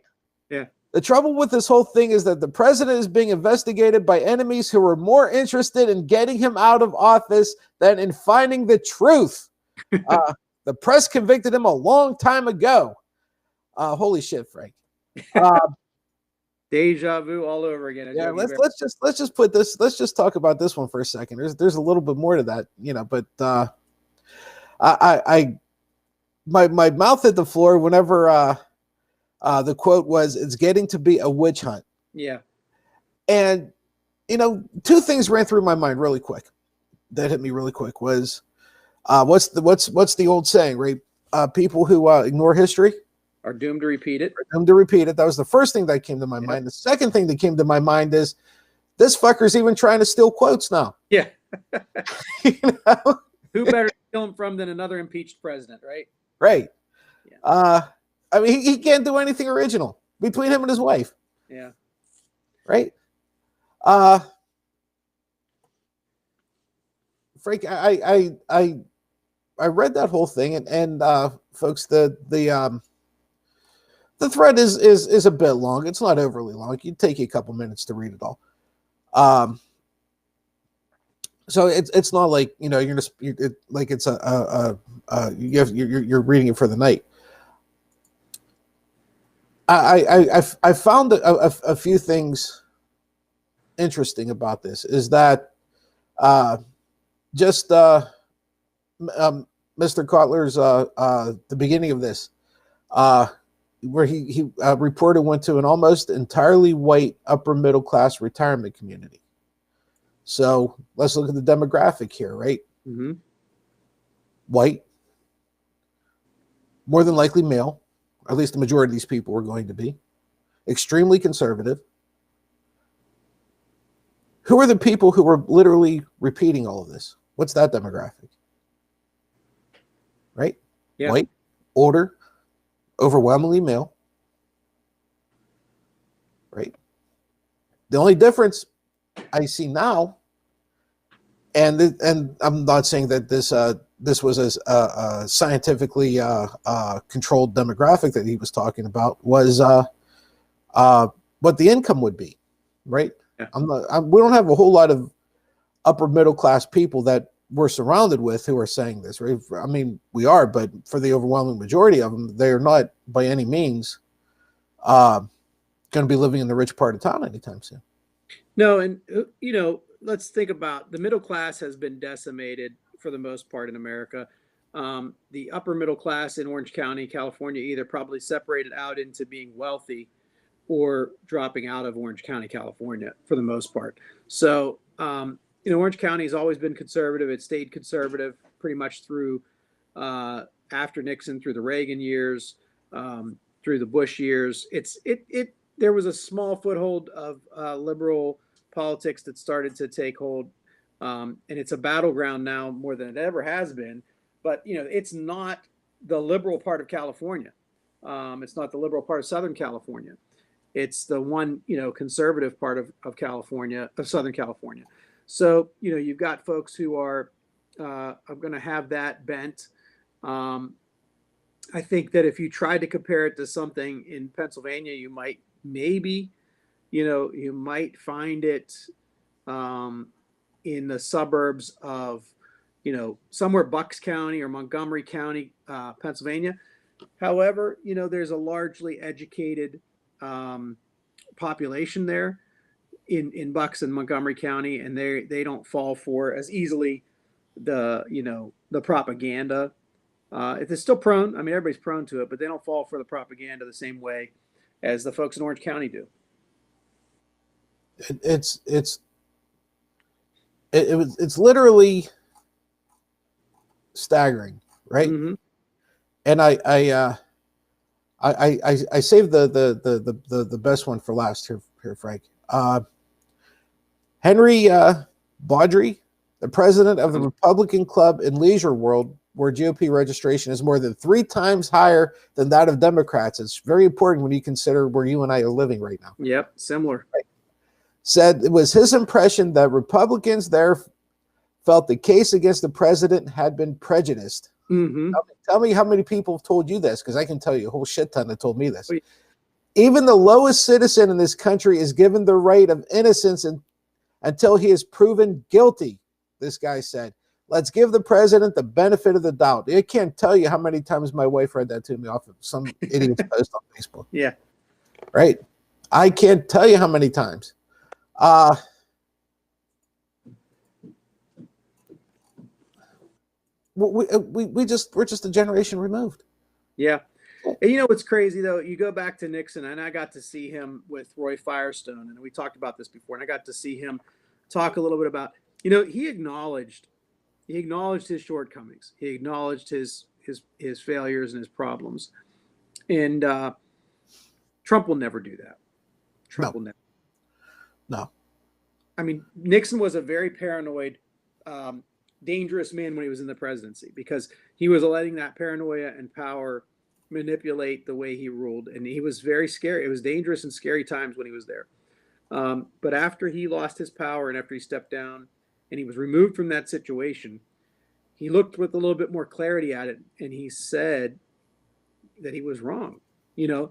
Yeah. The trouble with this whole thing is that the president is being investigated by enemies who are more interested in getting him out of office than in finding the truth. The press convicted him a long time ago. Holy shit, Frank. Deja vu all over again. Yeah, let's just put this. Let's just talk about this one for a second. There's a little bit more to that, but my mouth hit the floor whenever the quote was, "It's getting to be a witch hunt." Yeah. And two things ran through my mind really quick. That hit me really quick was, what's the old saying, right? People who ignore history are doomed to repeat it. That was the first thing that came to my mind. The second thing that came to my mind is, this fucker's even trying to steal quotes now. Yeah. Who better to steal him from than another impeached president, right? Right. Yeah. I mean, he can't do anything original between him and his wife. Yeah. Right. Frank, I read that whole thing, and folks, the thread is a bit long. It's not overly long. It'd take you a couple minutes to read it all. So it's not like you're it's you're reading it for the night. I found a few things interesting about this. Is that Mr. Kotler's the beginning of this, where he reported went to an almost entirely white upper middle class retirement community. So let's look at the demographic here, right? Mm-hmm. White, more than likely male. At least the majority of these people were going to be extremely conservative. Who are the people who were literally repeating all of this? What's that demographic? Right? Yeah. White, older, overwhelmingly male. Right? The only difference I see now, and I'm not saying that this was a scientifically controlled demographic that he was talking about, was what the income would be, right? Yeah. We don't have a whole lot of upper middle class people that we're surrounded with who are saying this, right? I mean, we are, but for the overwhelming majority of them, they are not by any means going to be living in the rich part of town anytime soon. No, and let's think about the middle class has been decimated for the most part in America. The upper middle class in Orange County, California, either probably separated out into being wealthy or dropping out of Orange County, California, for the most part. So, Orange County has always been conservative. It stayed conservative pretty much through after Nixon, through the Reagan years, through the Bush years. There was a small foothold of liberal politics that started to take hold, and it's a battleground now more than it ever has been. But it's not the liberal part of California. It's not the liberal part of Southern California. It's the one conservative part of California, of Southern California. So you've got folks who are going to have that bent. I think that if you tried to compare it to something in Pennsylvania, you might you might find it in the suburbs of somewhere Bucks County or Montgomery County, Pennsylvania. However, there's a largely educated population there in Bucks and Montgomery County, and they don't fall for as easily the propaganda. It's still prone. I mean, everybody's prone to it, but they don't fall for the propaganda the same way as the folks in Orange County do. It's literally staggering, right? Mm-hmm. And I saved the best one for last here, Frank. Henry Baudry, the president of the Republican Club in Leisure World, where GOP registration is more than 3 times higher than that of Democrats. It's very important when you consider where you and I are living right now. Yep, similar. Right. Said it was his impression that Republicans there felt the case against the president had been prejudiced. Mm-hmm. Tell me how many people have told you this, because I can tell you a whole shit ton that told me this. Even the lowest citizen in this country is given the right of innocence until he is proven guilty, this guy said. Let's give the president the benefit of the doubt. I can't tell you how many times my wife read that to me off of some idiot's post on Facebook. Yeah. Right? I can't tell you how many times. We're just a generation removed. Yeah. And what's crazy though, you go back to Nixon, and I got to see him with Roy Firestone, and we talked about this before, and I got to see him talk a little bit about, he acknowledged his shortcomings. He acknowledged his failures and his problems. And Trump will never do that. Trump will never. No. I mean, Nixon was a very paranoid, dangerous man when he was in the presidency, because he was letting that paranoia and power manipulate the way he ruled. And he was very scary. It was dangerous and scary times when he was there. But after he lost his power and after he stepped down and he was removed from that situation, he looked with a little bit more clarity at it. And he said that he was wrong, and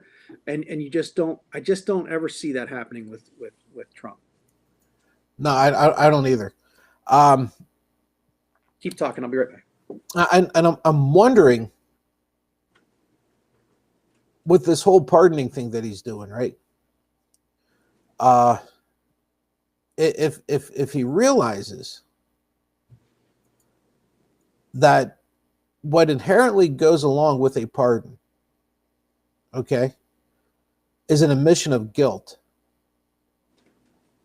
I just don't ever see that happening with Trump. No, I don't either. Keep talking. I'll be right back. And I'm wondering, with this whole pardoning thing that he's doing, right? If he realizes that what inherently goes along with a pardon, okay, is an admission of guilt.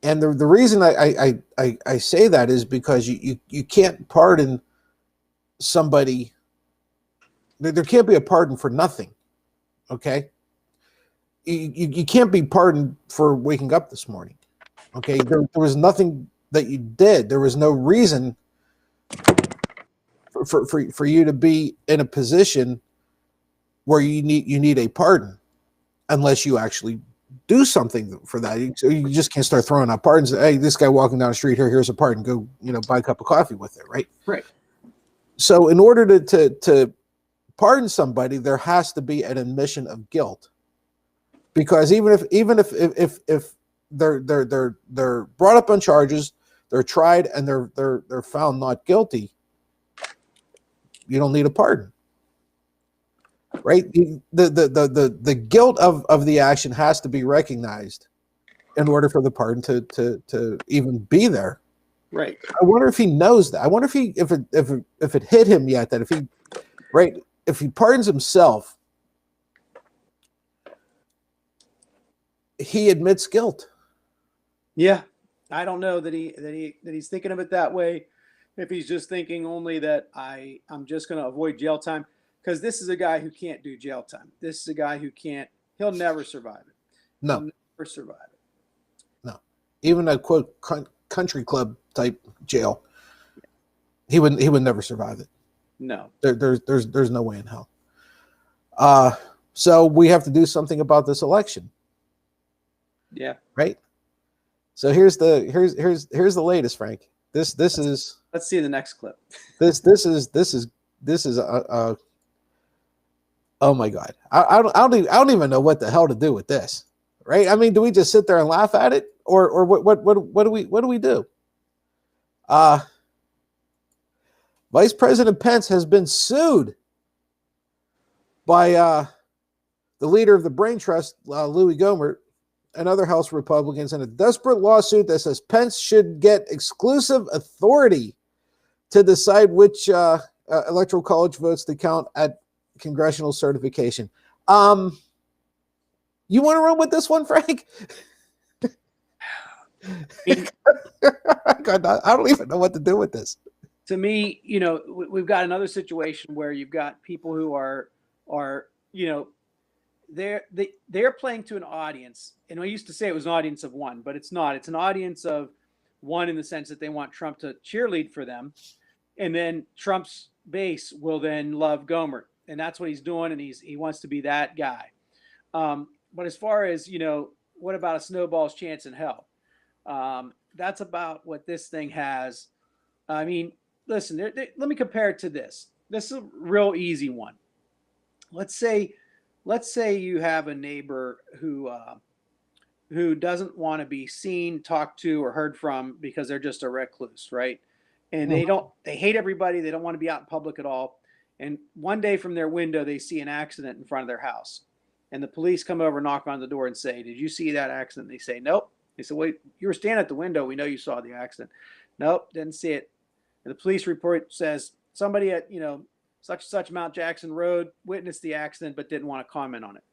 And the reason I say that is because you can't pardon somebody. There can't be a pardon for nothing. Okay. You can't be pardoned for waking up this morning. Okay. There was nothing that you did. There was no reason for you to be in a position where you need a pardon, unless you actually do something for that. So you just can't start throwing out pardons. Hey, this guy walking down the street here, here's a pardon. Go, buy a cup of coffee with it, right? Right. So in order to pardon somebody, there has to be an admission of guilt, because even if they're brought up on charges, they're tried, and they're found not guilty, you don't need a pardon. Right? The guilt of the action has to be recognized in order for the pardon to even be there. Right. I wonder if he knows that. I wonder if it hit him yet that if he pardons himself, he admits guilt. Yeah. I don't know that he's thinking of it that way. If he's just thinking only that I'm just going to avoid jail time, because this is a guy who can't do jail time. This is a guy who he'll never survive it. No. He'll never survive it. No. Even a quote country club type jail, he would never survive it. No. There's no way in hell. So we have to do something about this election. Yeah. Right. So here's the latest, Frank. This is. Let's see the next clip. This is oh my God. I don't even know what the hell to do with this. Right? I mean, do we just sit there and laugh at it, or what do we do? Vice President Pence has been sued by the leader of the Brain Trust, Louis Gohmert, and other House Republicans in a desperate lawsuit that says Pence should get exclusive authority to decide which electoral college votes to count at congressional certification. You want to run with this one, Frank? God, I don't even know what to do with this. To me, we've got another situation where you've got people who are they're playing to an audience, and I used to say it was an audience of one, but it's not. It's an audience of one in the sense that they want Trump to cheerlead for them, and then Trump's base will then love Gohmert, and that's what he's doing, and he wants to be that guy. But as far as what about a snowball's chance in hell? That's about what this thing has. I mean, listen, let me compare it to this. This is a real easy one. Let's say you have a neighbor who doesn't want to be seen, talked to, or heard from because they're just a recluse, right? And they hate everybody. They don't want to be out in public at all. And one day from their window, they see an accident in front of their house. And the police come over, knock on the door and say, "Did you see that accident?" They say, "Nope." They say, "Wait, you were standing at the window. We know you saw the accident." "Nope, didn't see it." And the police report says somebody at, such and such Mount Jackson Road witnessed the accident but didn't want to comment on it.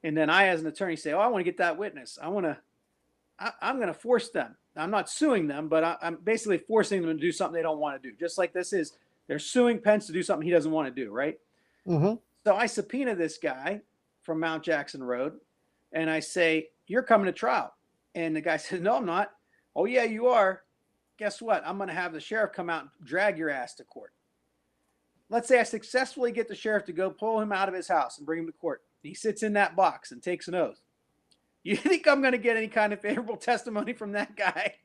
And then I, as an attorney, say, "Oh, I want to get that witness. I'm going to force them. I'm not suing them, but I'm basically forcing them to do something they don't want to do." Just like this is, they're suing Pence to do something he doesn't want to do, right? Mm-hmm. So I subpoena this guy from Mount Jackson Road, and I say, "You're coming to trial." And the guy says, "No, I'm not." "Oh, yeah, you are. Guess what? I'm going to have the sheriff come out and drag your ass to court." Let's say I successfully get the sheriff to go pull him out of his house and bring him to court. He sits in that box and takes an oath. You think I'm going to get any kind of favorable testimony from that guy?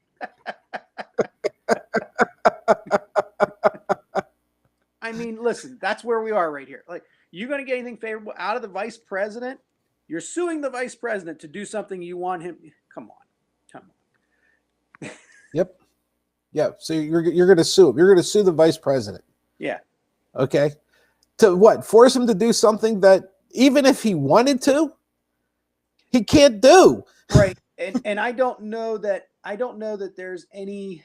I mean, listen, that's where we are right here. Like, you going to get anything favorable out of the vice president? You're suing the vice president to do something you want him. Come on. Yep. Yeah. So you're going to sue him. You're going to sue the vice president. Yeah. Okay. To what? Force him to do something that even if he wanted to, he can't do. Right. And I don't know that there's any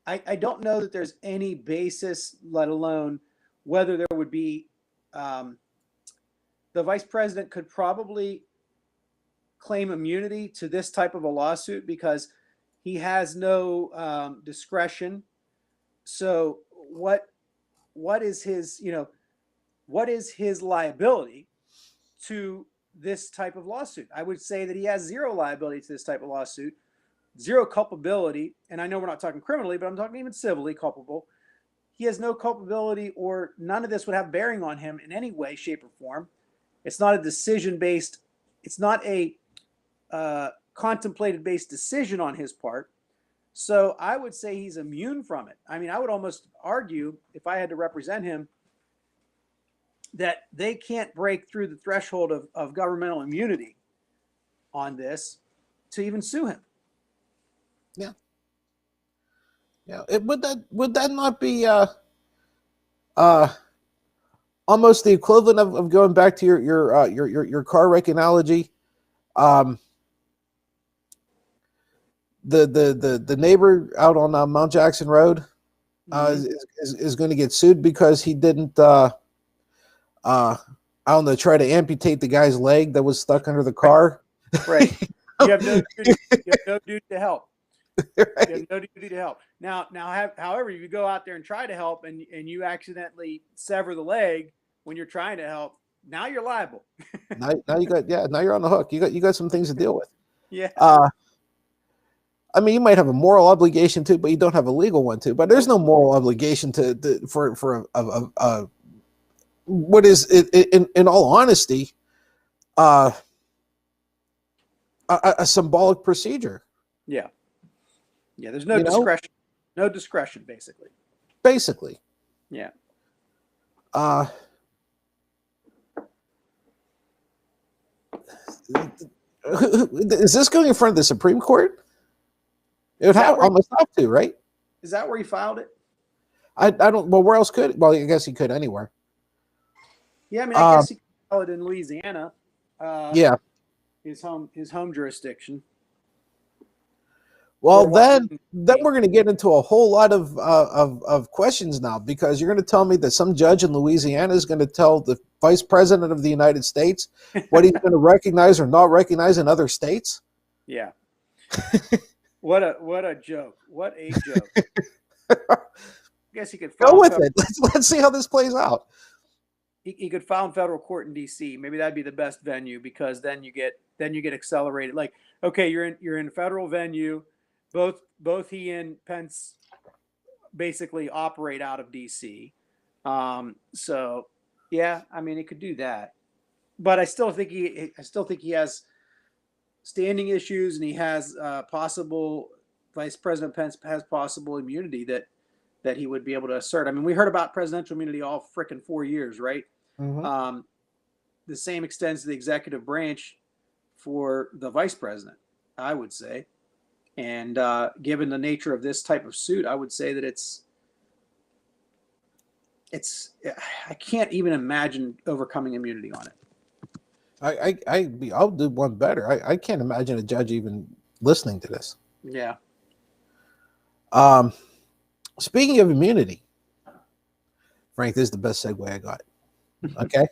I don't know that there's any basis, let alone whether there would be the vice president could probably claim immunity to this type of a lawsuit because he has no discretion. So what is his liability to this type of lawsuit? I would say that he has zero liability to this type of lawsuit, zero culpability. And I know we're not talking criminally, but I'm talking even civilly culpable. He has no culpability, or none of this would have bearing on him in any way, shape, or form. It's not a decision-based, it's not a contemplated-based decision on his part. So I would say he's immune from it. I mean, I would almost argue, if I had to represent him, that they can't break through the threshold of governmental immunity on this to even sue him. Yeah. Yeah. Would that not be almost the equivalent of going back to your car wreck analogy. The neighbor out on Mount Jackson Road is going to get sued because he didn't I don't know, try to amputate the guy's leg that was stuck under the car. Right. You have no duty, to help. Right. You have no duty to help. Now, however, if you go out there and try to help and you accidentally sever the leg when you're trying to help, now you're liable. now you're on the hook. You got some things to deal with. Yeah. I mean, you might have a moral obligation to, but you don't have a legal one to. But there's no moral obligation for what is in all honesty, a symbolic procedure. Yeah. Yeah. There's no discretion. No discretion, basically. Basically. Yeah. Is this going in front of the Supreme Court? It would almost have to, right? Is that where he filed it? I don't. Well, where else could? Well, I guess he could anywhere. Yeah, I mean, I guess he could file it in Louisiana. Yeah. His home jurisdiction. Well, Or then Washington. we're going to get into a whole lot of questions now, because you're going to tell me that some judge in Louisiana is going to tell the Vice President of the United States what he's going to recognize or not recognize in other states. Yeah. What a joke. What a joke. I guess he could file Go with it. Let's see how this plays out. He could file in federal court in DC. Maybe that'd be the best venue, because then you get accelerated. Like, okay, you're in federal venue. Both he and Pence basically operate out of DC. So yeah, I mean, it could do that. But I still think he has standing issues, and he has possible Vice President Pence has possible immunity that he would be able to assert. I mean, we heard about presidential immunity all frickin' 4 years, right? Mm-hmm. The same extends to the executive branch for the vice president, I would say. And given the nature of this type of suit, I would say that it's I can't even imagine overcoming immunity on it. I'll do one better. I can't imagine a judge even listening to this. Yeah. Speaking of immunity, Frank, this is the best segue I got. Okay.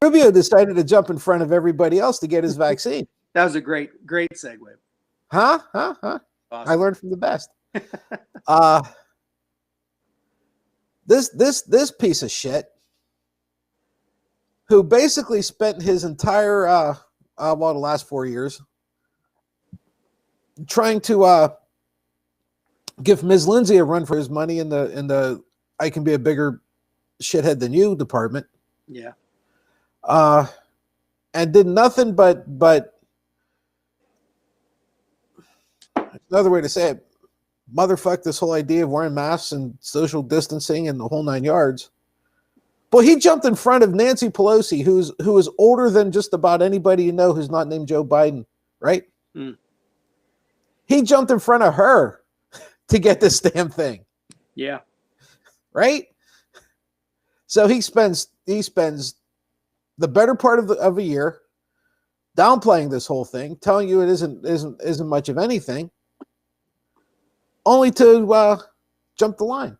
Rubio decided to jump in front of everybody else to get his vaccine. That was a great segue. Huh? Awesome. I learned from the best. This piece of shit, who basically spent his entire the last 4 years trying to give Ms. Lindsay a run for his money in the I can be a bigger shithead than you department. Yeah. And did nothing but another way to say it, motherfuck this whole idea of wearing masks and social distancing and the whole 9 yards. But he jumped in front of Nancy Pelosi, who is older than just about anybody you know who's not named Joe Biden, right? Mm. He jumped in front of her to get this damn thing. Yeah. Right? So he spends the better part of a year downplaying this whole thing, telling you it isn't much of anything, only to jump the line.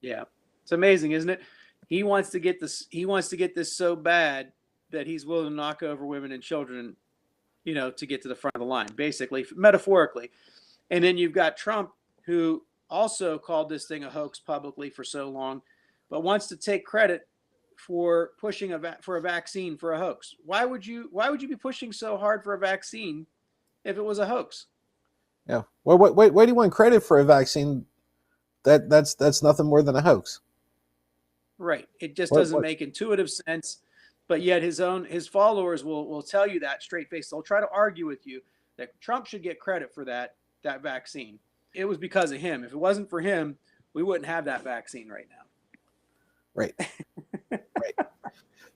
Yeah. It's amazing, isn't it? He wants to get this so bad that he's willing to knock over women and children, to get to the front of the line, basically, metaphorically. And then you've got Trump, who also called this thing a hoax publicly for so long, but wants to take credit for pushing for a vaccine for a hoax. Why would you be pushing so hard for a vaccine if it was a hoax? Yeah. Well, why do you want credit for a vaccine that's nothing more than a hoax? Right. It just doesn't make intuitive sense. But yet his followers will tell you that straight face. They'll try to argue with you that Trump should get credit for that vaccine. It was because of him. If it wasn't for him, we wouldn't have that vaccine right now. Right. Right.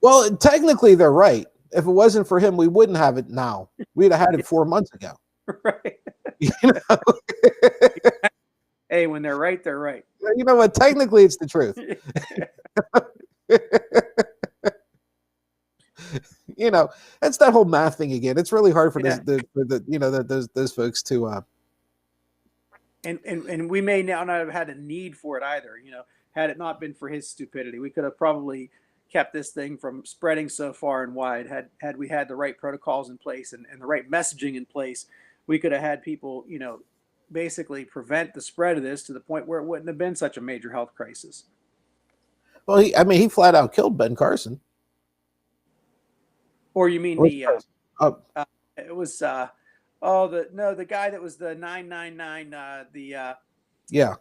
Well, technically they're right. If it wasn't for him, we wouldn't have it now. We'd have had it 4 months ago. Right. You know? Hey, when when they're right, they're right. You know what? Technically, it's the truth. You know, it's that whole math thing again. It's really hard for Yeah. those folks to. And we may now not have had a need for it either. You know, had it not been for his stupidity, we could have probably kept this thing from spreading so far and wide. Had we had the right protocols in place and the right messaging in place, we could have had people, you know, basically prevent the spread of this to the point where it wouldn't have been such a major health crisis. Well, he flat out killed Ben Carson. Or you mean What's the Carson? it was the guy that was the 999 Yeah.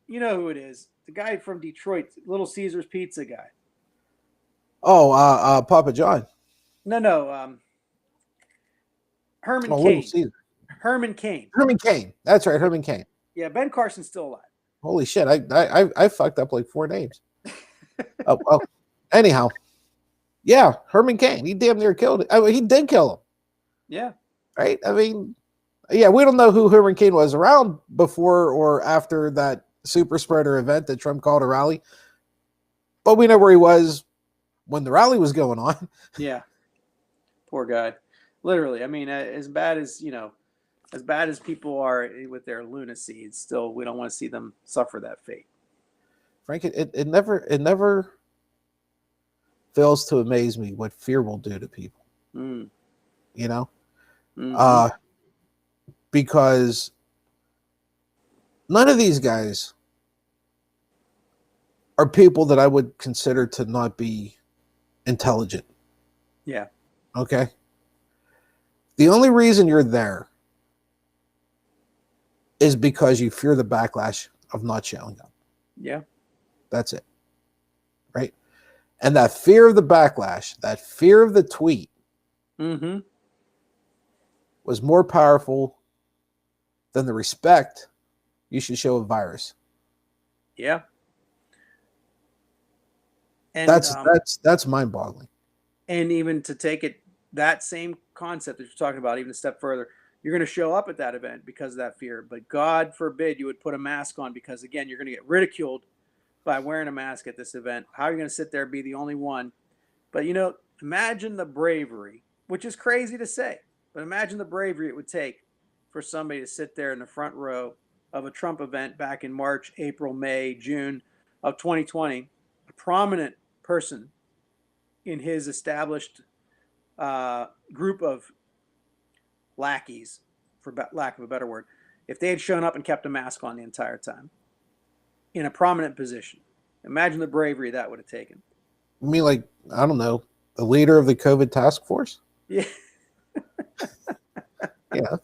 you know who it is, the guy from Detroit, Little Caesars Pizza guy. Oh, Papa John. No, Herman Little Cain. Caesar. Herman Cain. Herman Cain. That's right, Herman Cain. Yeah, Ben Carson's still alive. Holy shit! I fucked up like 4 names. Well, anyhow, yeah, Herman Cain. He damn near killed it. I mean, he did kill him, Yeah. right? I mean, yeah, we don't know who Herman Cain was around before or after that super spreader event that Trump called a rally, but we know where he was when the rally was going on. Yeah. Poor guy. Literally. I mean, as bad as people are with their lunacy, it's still, we don't want to see them suffer that fate. Frank, it never fails to amaze me what fear will do to people. Mm. You know, Mhm. Because none of these guys are people that I would consider to not be intelligent. Yeah. Okay. The only reason you're there is because you fear the backlash of not showing up. Yeah. That's it. Right. And that fear of the backlash, that fear of the tweet Mm-hmm. was more powerful than the respect you should show a virus. Yeah. And That's mind-boggling. and even to take it, that same concept that you're talking about, even a step further, you're going to show up at that event because of that fear. But God forbid you would put a mask on, because again, you're going to get ridiculed by wearing a mask at this event. How are you going to sit there and be the only one? But you know, imagine the bravery, which is crazy to say, but imagine the bravery it would take for somebody to sit there in the front row of a Trump event back in March, April, May, June of 2020, a prominent person in his established group of lackeys, for lack of a better word, if they had shown up and kept a mask on the entire time in a prominent position. Imagine the bravery that would have taken. I mean, like, I don't know, the leader of the COVID task force? Yeah. Yeah.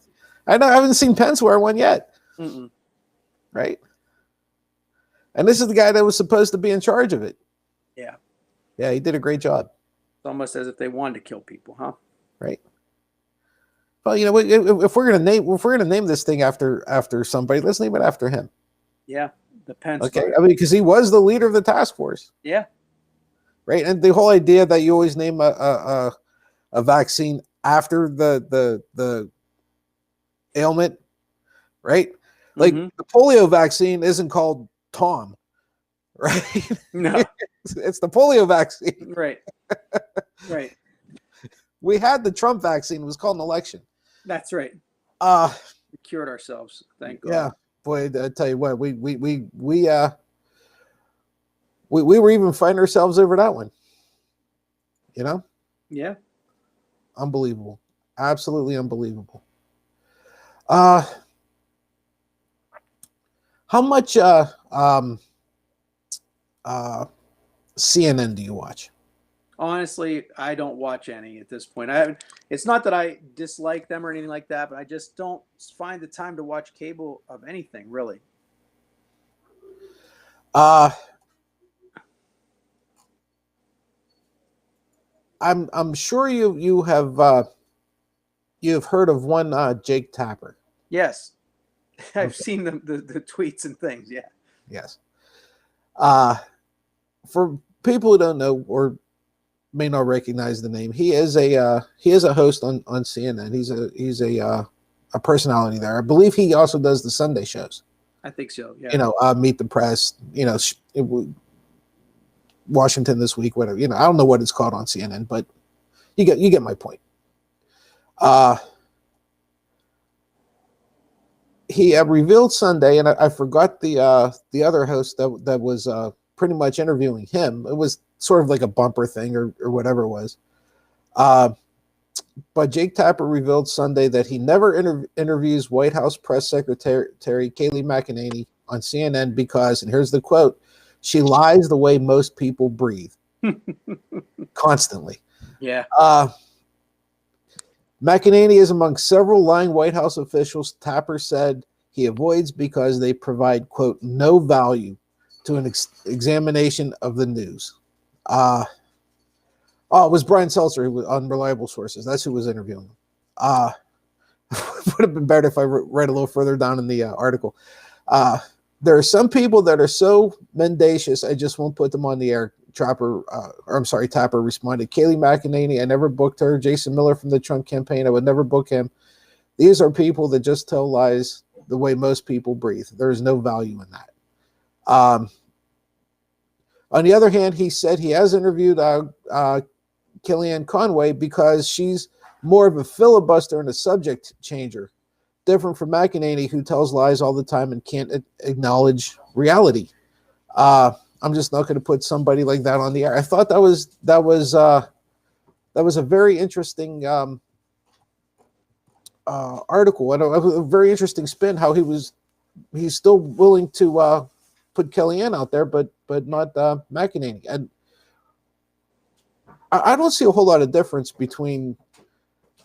I haven't seen Pence wear one yet. Mm-mm. Right? And this is the guy that was supposed to be in charge of it. Yeah. Yeah, he did a great job. It's almost as if they wanted to kill people, huh? Right. Well, you know, if we're gonna name this thing after somebody, let's name it after him. Yeah. The Pence. Okay. vote. I mean, because he was the leader of the task force. Yeah. Right. And the whole idea that you always name a vaccine after the ailment, right? Like Mhm. the polio vaccine isn't called Tom, right? No. It's the polio vaccine. Right. Right. We had the Trump vaccine. It was called an election. That's right. We We cured ourselves. Thank God. Yeah, boy, I tell you what, we were even fighting ourselves over that one. You know, Yeah. unbelievable, absolutely unbelievable. How much CNN do you watch? Honestly, I don't watch any at this point. I haven't. It's not that I dislike them or anything like that, but I just don't find the time to watch cable of anything really. I'm sure you have heard of one Jake Tapper. Yes, I've Okay. seen the tweets and things. Yeah. Yes. For people who don't know or may not recognize the name, he is a host on CNN. He's a personality there. I believe he also does the Sunday shows. I think so. Yeah. Meet the Press, Washington This Week, whatever. I don't know what it's called on CNN, but you get my point. He revealed Sunday, and I forgot the other host that was pretty much interviewing him. It was sort of like a bumper thing or whatever it was. But Jake Tapper revealed Sunday that he never interviews White House press secretary Kayleigh McEnany on CNN because, and here's the quote, she lies the way most people breathe. Constantly. Yeah. McEnany is among several lying White House officials Tapper said he avoids because they provide, quote, no value to an examination of the news. It was Brian Seltzer who was on Reliable Sources. That's who was interviewing him. Would have been better if I read a little further down in the article. There are some people that are so mendacious, I just won't put them on the air. Tapper responded. Kayleigh McEnany, I never booked her. Jason Miller from the Trump campaign, I would never book him. These are people that just tell lies the way most people breathe. There is no value in that. On the other hand, he said he has interviewed Kellyanne Conway because she's more of a filibuster and a subject changer, different from McEnany, who tells lies all the time and can't acknowledge reality. I'm just not going to put somebody like that on the air. I thought that was a very interesting article and a very interesting spin. How he's still willing to put Kellyanne out there, but not McEnany. And I don't see a whole lot of difference between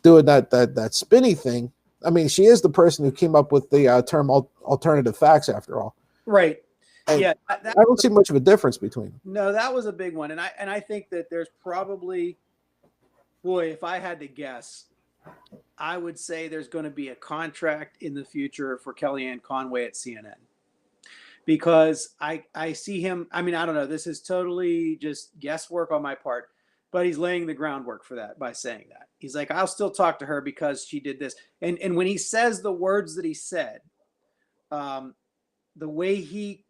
doing that spinny thing. I mean, she is the person who came up with the term alternative facts, after all. Right. And yeah. I don't see much of a difference between them. No, that was a big one. And I think that there's probably, boy, if I had to guess, I would say there's going to be a contract in the future for Kellyanne Conway at CNN. Because I see him, I mean, I don't know, this is totally just guesswork on my part, but he's laying the groundwork for that by saying that. He's like, I'll still talk to her because she did this. And when he says the words that he said, the way he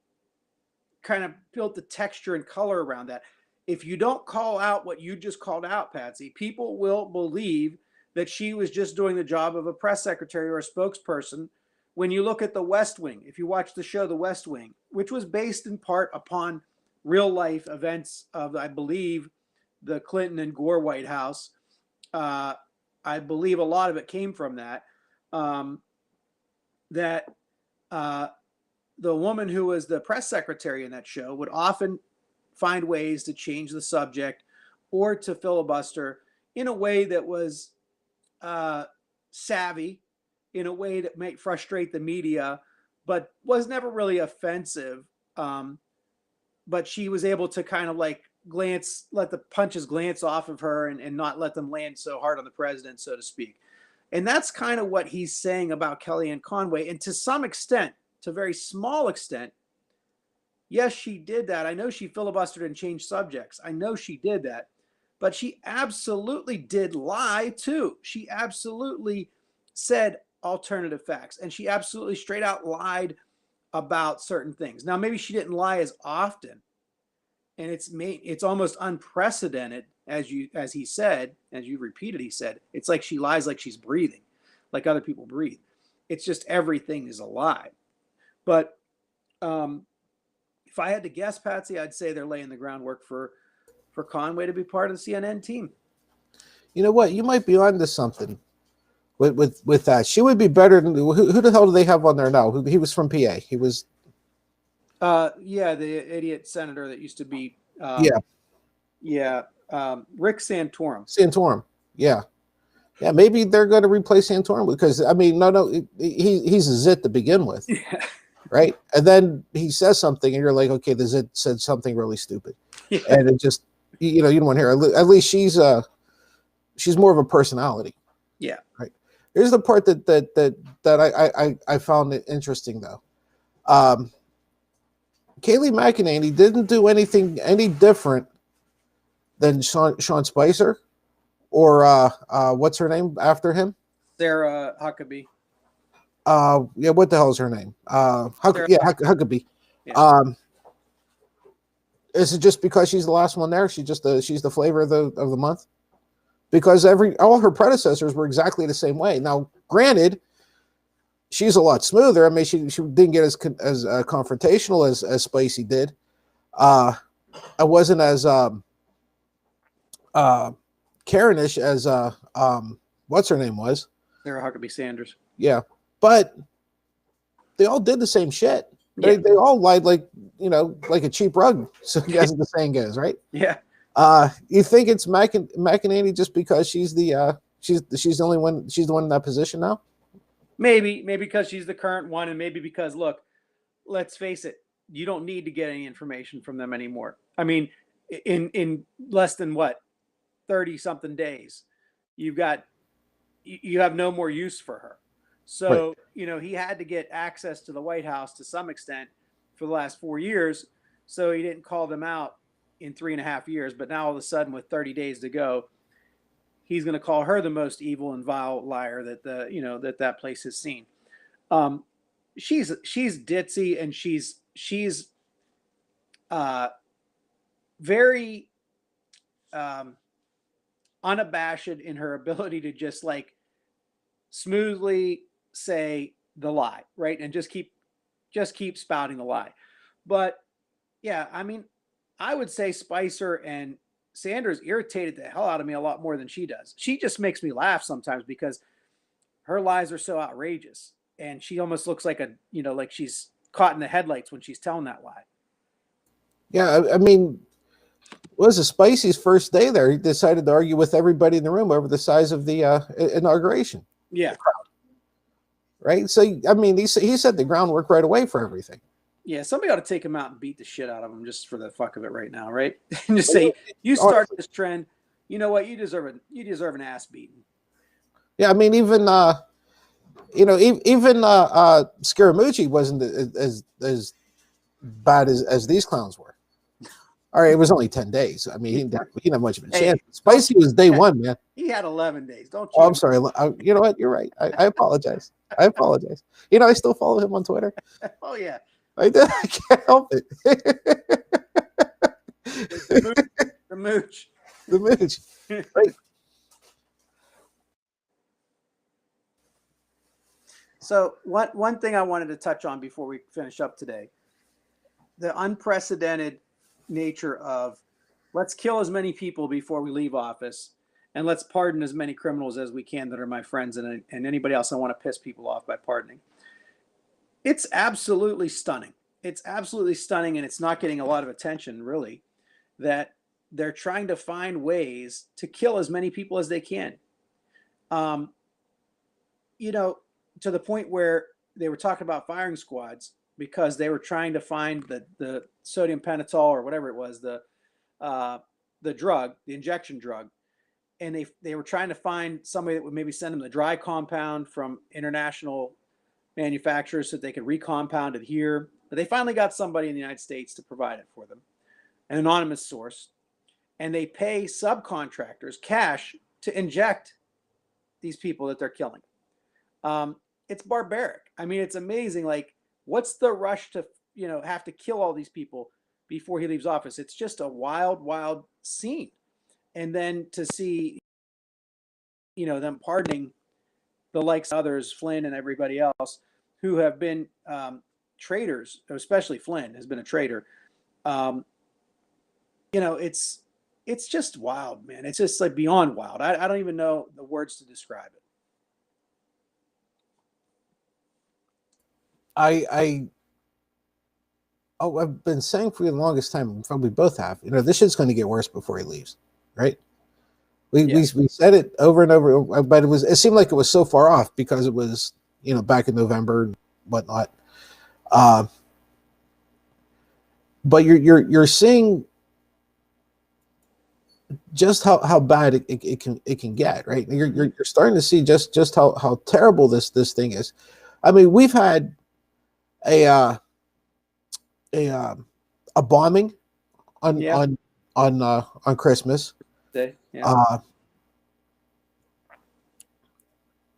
kind of built the texture and color around that, if you don't call out what you just called out, Patsy, people will believe that she was just doing the job of a press secretary or a spokesperson. When you look at The West Wing, if you watch the show The West Wing, which was based in part upon real life events of, I believe, the Clinton and Gore White House, I believe a lot of it came from that, the woman who was the press secretary in that show would often find ways to change the subject or to filibuster in a way that was savvy, in a way that might frustrate the media, but was never really offensive. But she was able to kind of like let the punches glance off of her and not let them land so hard on the president, so to speak. And that's kind of what he's saying about Kellyanne Conway. And to some extent, to a very small extent, yes, she did that. I know she filibustered and changed subjects. I know she did that. But she absolutely did lie too. She absolutely said alternative facts. And she absolutely straight out lied about certain things. Now, maybe she didn't lie as often. And it's almost unprecedented, as he said, as you repeated, he said, it's like she lies like she's breathing, like other people breathe. It's just everything is a lie. But if I had to guess, Patsy, I'd say they're laying the groundwork for Conway to be part of the CNN team. You know what? You might be onto something with that. She would be better than who the hell do they have on there now? He was from PA. He was. Yeah, the idiot senator that used to be. Rick Santorum. Santorum. Yeah. Maybe they're going to replace Santorum because I mean, he's a zit to begin with. Yeah. Right. And then he says something and you're like, okay, the zit said something really stupid. Yeah. And it just, you don't want to hear, at least she's more of a personality. Yeah. Right. Here's the part that I found it interesting though. Kayleigh McEnany didn't do anything any different than Sean Spicer or what's her name after him? Sarah Huckabee. Yeah, what the hell is her name? Sarah Huckabee. Yeah. Is it just because she's the last one there? She's the flavor of the month? Because all her predecessors were exactly the same way. Now, granted, she's a lot smoother. I mean, she didn't get as confrontational as Spicy did. I wasn't as Karenish as what's her name was. Sarah Huckabee Sanders. Yeah, but they all did the same shit. Yeah. They all lied like a cheap rug. So as the saying goes, right? Yeah. You think it's McEnany just because she's the only one, she's the one in that position now? Maybe because she's the current one, and maybe because, look, let's face it, you don't need to get any information from them anymore. I mean, in less than 30 something days, you have no more use for her. So, right. He had to get access to the White House to some extent for the last 4 years. So he didn't call them out in 3.5 years. But now all of a sudden, with 30 days to go, he's going to call her the most evil and vile liar that that place has seen. She's ditzy, and she's very unabashed in her ability to just like smoothly say the lie, right? And just keep spouting the lie. But yeah, I mean, I would say Spicer and Sanders irritated the hell out of me a lot more than she does. She just makes me laugh sometimes because her lies are so outrageous, and she almost looks like like she's caught in the headlights when she's telling that lie. Yeah, I mean, was it Spicy's first day there? He decided to argue with everybody in the room over the size of the inauguration. Yeah. Right. So I mean, he set the groundwork right away for everything. Yeah, somebody ought to take him out and beat the shit out of him just for the fuck of it right now, right? And just say, you start this trend. You know what? You deserve an ass beating. Yeah, I mean, even Scaramucci wasn't as bad as these clowns were. All right, it was only 10 days. I mean, he didn't have much of a chance. Spicy was day one, man. He had 11 days. Don't you? Oh, I'm sorry. You know what? You're right. I apologize. I apologize. I still follow him on Twitter. Oh, yeah. I can't help it. The mooch. The mooch. Right. So one thing I wanted to touch on before we finish up today, the unprecedented nature of let's kill as many people before we leave office, and let's pardon as many criminals as we can that are my friends and anybody else I want to piss people off by pardoning. It's absolutely stunning. It's absolutely stunning, and it's not getting a lot of attention, really, that they're trying to find ways to kill as many people as they can. To the point where they were talking about firing squads because they were trying to find the sodium pentothal or whatever it was, the drug, the injection drug. And they were trying to find somebody that would maybe send them the dry compound from international manufacturers so that they could recompound it here. But they finally got somebody in the United States to provide it for them, an anonymous source. And they pay subcontractors cash to inject these people that they're killing. It's barbaric. I mean, it's amazing. Like, what's the rush to, have to kill all these people before he leaves office? It's just a wild, wild scene. And then to see, them pardoning the likes of others, Flynn and everybody else, who have been traitors, especially Flynn has been a traitor. It's just wild, man. It's just like beyond wild. I don't even know the words to describe it. I've been saying for the longest time, we both have, this shit's going to get worse before he leaves, right? We said it over and over, but it seemed like it was so far off because it was, back in November and whatnot. But you're seeing just how bad it can get, right? You're starting to see just how terrible this thing is. I mean, we've had a bombing on Christmas. Yeah.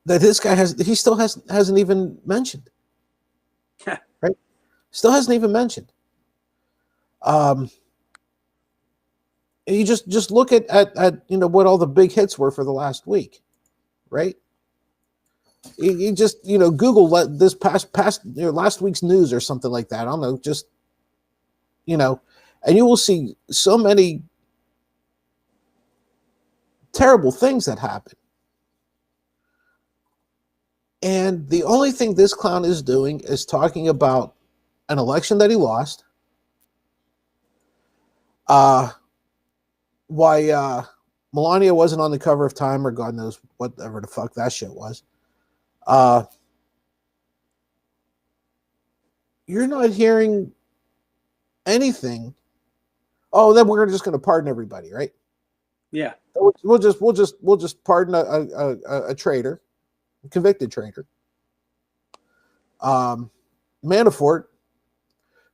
that this guy he still hasn't even mentioned. Right? Still hasn't even mentioned. You just look at what all the big hits were for the last week, right? You just Google this past last week's news or something like that. I don't know, just and you will see so many terrible things that happen. And the only thing this clown is doing is talking about an election that he lost. Why Melania wasn't on the cover of Time, or God knows whatever the fuck that shit was. You're not hearing anything. Oh, then we're just going to pardon everybody, right? Yeah. We'll just pardon a traitor, a convicted traitor. Manafort,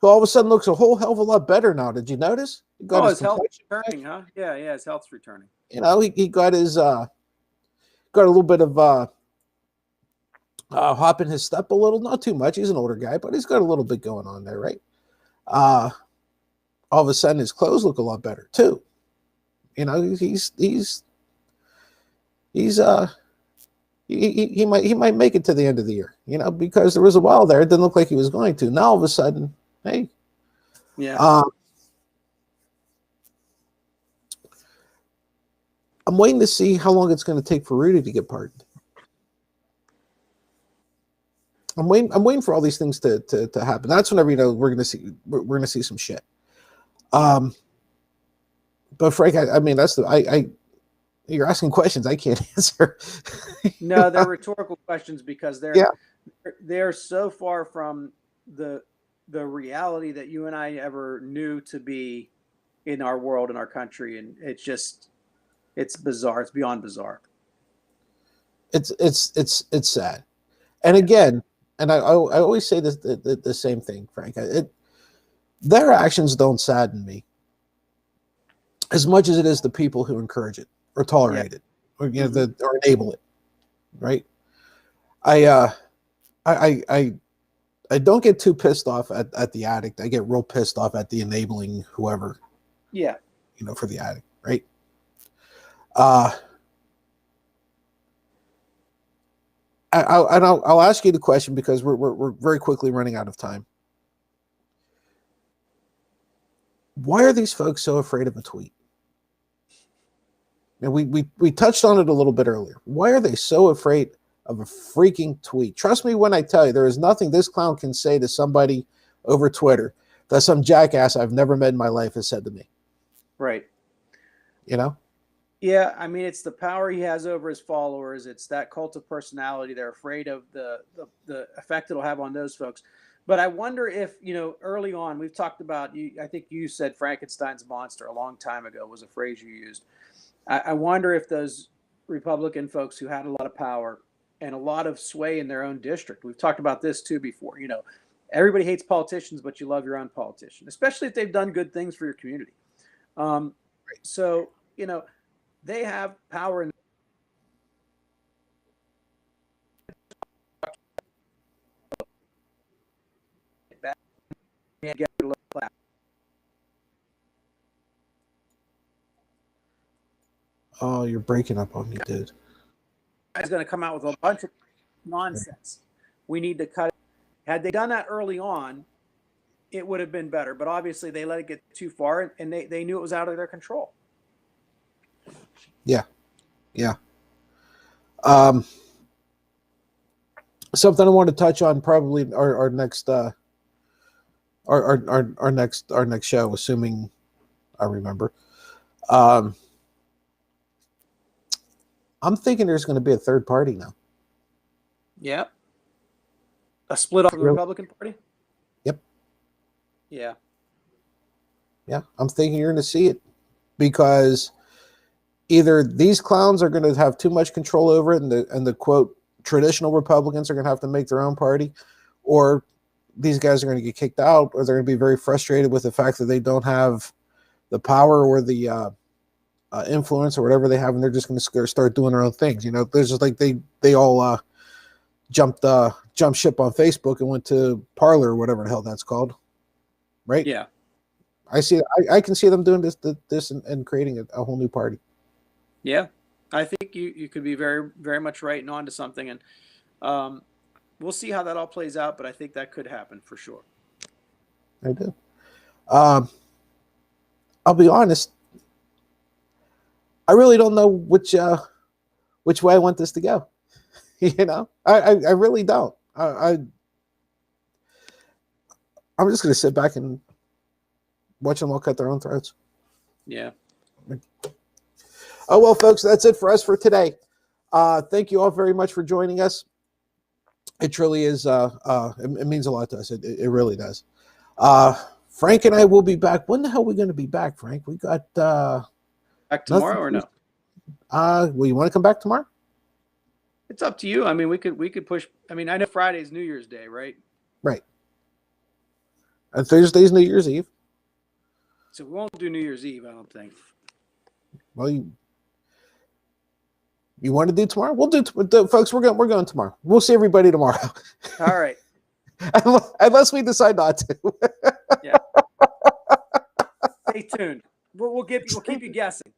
who all of a sudden looks a whole hell of a lot better now. Did you notice? His health's returning, huh? Yeah, his health's returning. He got his got a little bit of hop in his step a little, not too much. He's an older guy, but he's got a little bit going on there, right? All of a sudden his clothes look a lot better too. He might make it to the end of the year, because there was a while there it didn't look like he was going to. Now all of a sudden, hey. Yeah. I'm waiting to see how long it's going to take for Rudy to get pardoned. I'm waiting for all these things to happen. That's whenever we're going to see some shit. But Frank, I mean, that's you're asking questions I can't answer. No, they're rhetorical questions because they're so far from the reality that you and I ever knew to be in our world, in our country, and it's bizarre. It's beyond bizarre. It's sad, and again, and I always say the same thing, Frank. Their actions don't sadden me as much as it is the people who encourage it or tolerate it, or or enable it. Right? I don't get too pissed off at the addict. I get real pissed off at the enabling whoever. Yeah. For the addict, right? I'll ask you the question because we're very quickly running out of time. Why are these folks so afraid of a tweet? And we touched on it a little bit earlier. Why are they so afraid of a freaking tweet? Trust me when I tell you, there is nothing this clown can say to somebody over Twitter that some jackass I've never met in my life has said to me. Right. Yeah, I mean, it's the power he has over his followers. It's that cult of personality. They're afraid of the effect it'll have on those folks. But I wonder if, early on, we've talked about, I think you said Frankenstein's monster a long time ago was a phrase you used. I wonder if those Republican folks who had a lot of power and a lot of sway in their own district, we've talked about this too before, everybody hates politicians, but you love your own politician, especially if they've done good things for your community. So, they have power in Oh, you're breaking up on me, dude. is going to come out with a bunch of nonsense. We need to cut it. Had they done that early on, it would have been better. But obviously they let it get too far, and they knew it was out of their control. Yeah. Something I want to touch on probably our next our next show, assuming I remember. I'm thinking there's going to be a third party now. Yeah. A split off of the Republican Party? Yep. Yeah. Yeah, I'm thinking you're going to see it because either these clowns are going to have too much control over it, and the quote traditional Republicans are going to have to make their own party, or these guys are going to get kicked out, or they're going to be very frustrated with the fact that they don't have the power or the influence or whatever they have, and they're just going to start doing their own things. You know, there's just like they all jumped ship on Facebook and went to Parler or whatever the hell that's called, right? Yeah. I can see them doing this and creating a whole new party. Yeah, I think you could be very, very much right and onto something, and we'll see how that all plays out. But I think that could happen for sure. I do. I'll be honest. I really don't know which way I want this to go. You know, I really don't. I'm just going to sit back and watch them all cut their own throats. Yeah. Oh, well, folks, that's it for us for today. Thank you all very much for joining us. It truly is. It means a lot to us. It really does. Frank and I will be back. When the hell are we going to be back, Frank? We got Back tomorrow or no? Well, you want to come back tomorrow? It's up to you. I mean, we could push. I mean, I know Friday's New Year's Day, right? Right. And Thursday's New Year's Eve. So we won't do New Year's Eve, I don't think. Well, you want to do tomorrow? We'll do, folks. We're going tomorrow. We'll see everybody tomorrow. All right. Unless we decide not to. Yeah. Stay tuned. We'll keep you guessing.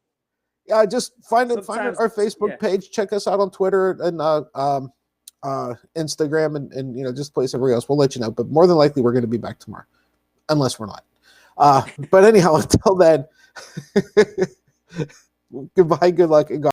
Yeah, just find our Facebook yeah. page. Check us out on Twitter and Instagram, and you know, just place everywhere else. We'll let you know. But more than likely, we're going to be back tomorrow, unless we're not. But anyhow, until then, goodbye, good luck, and God.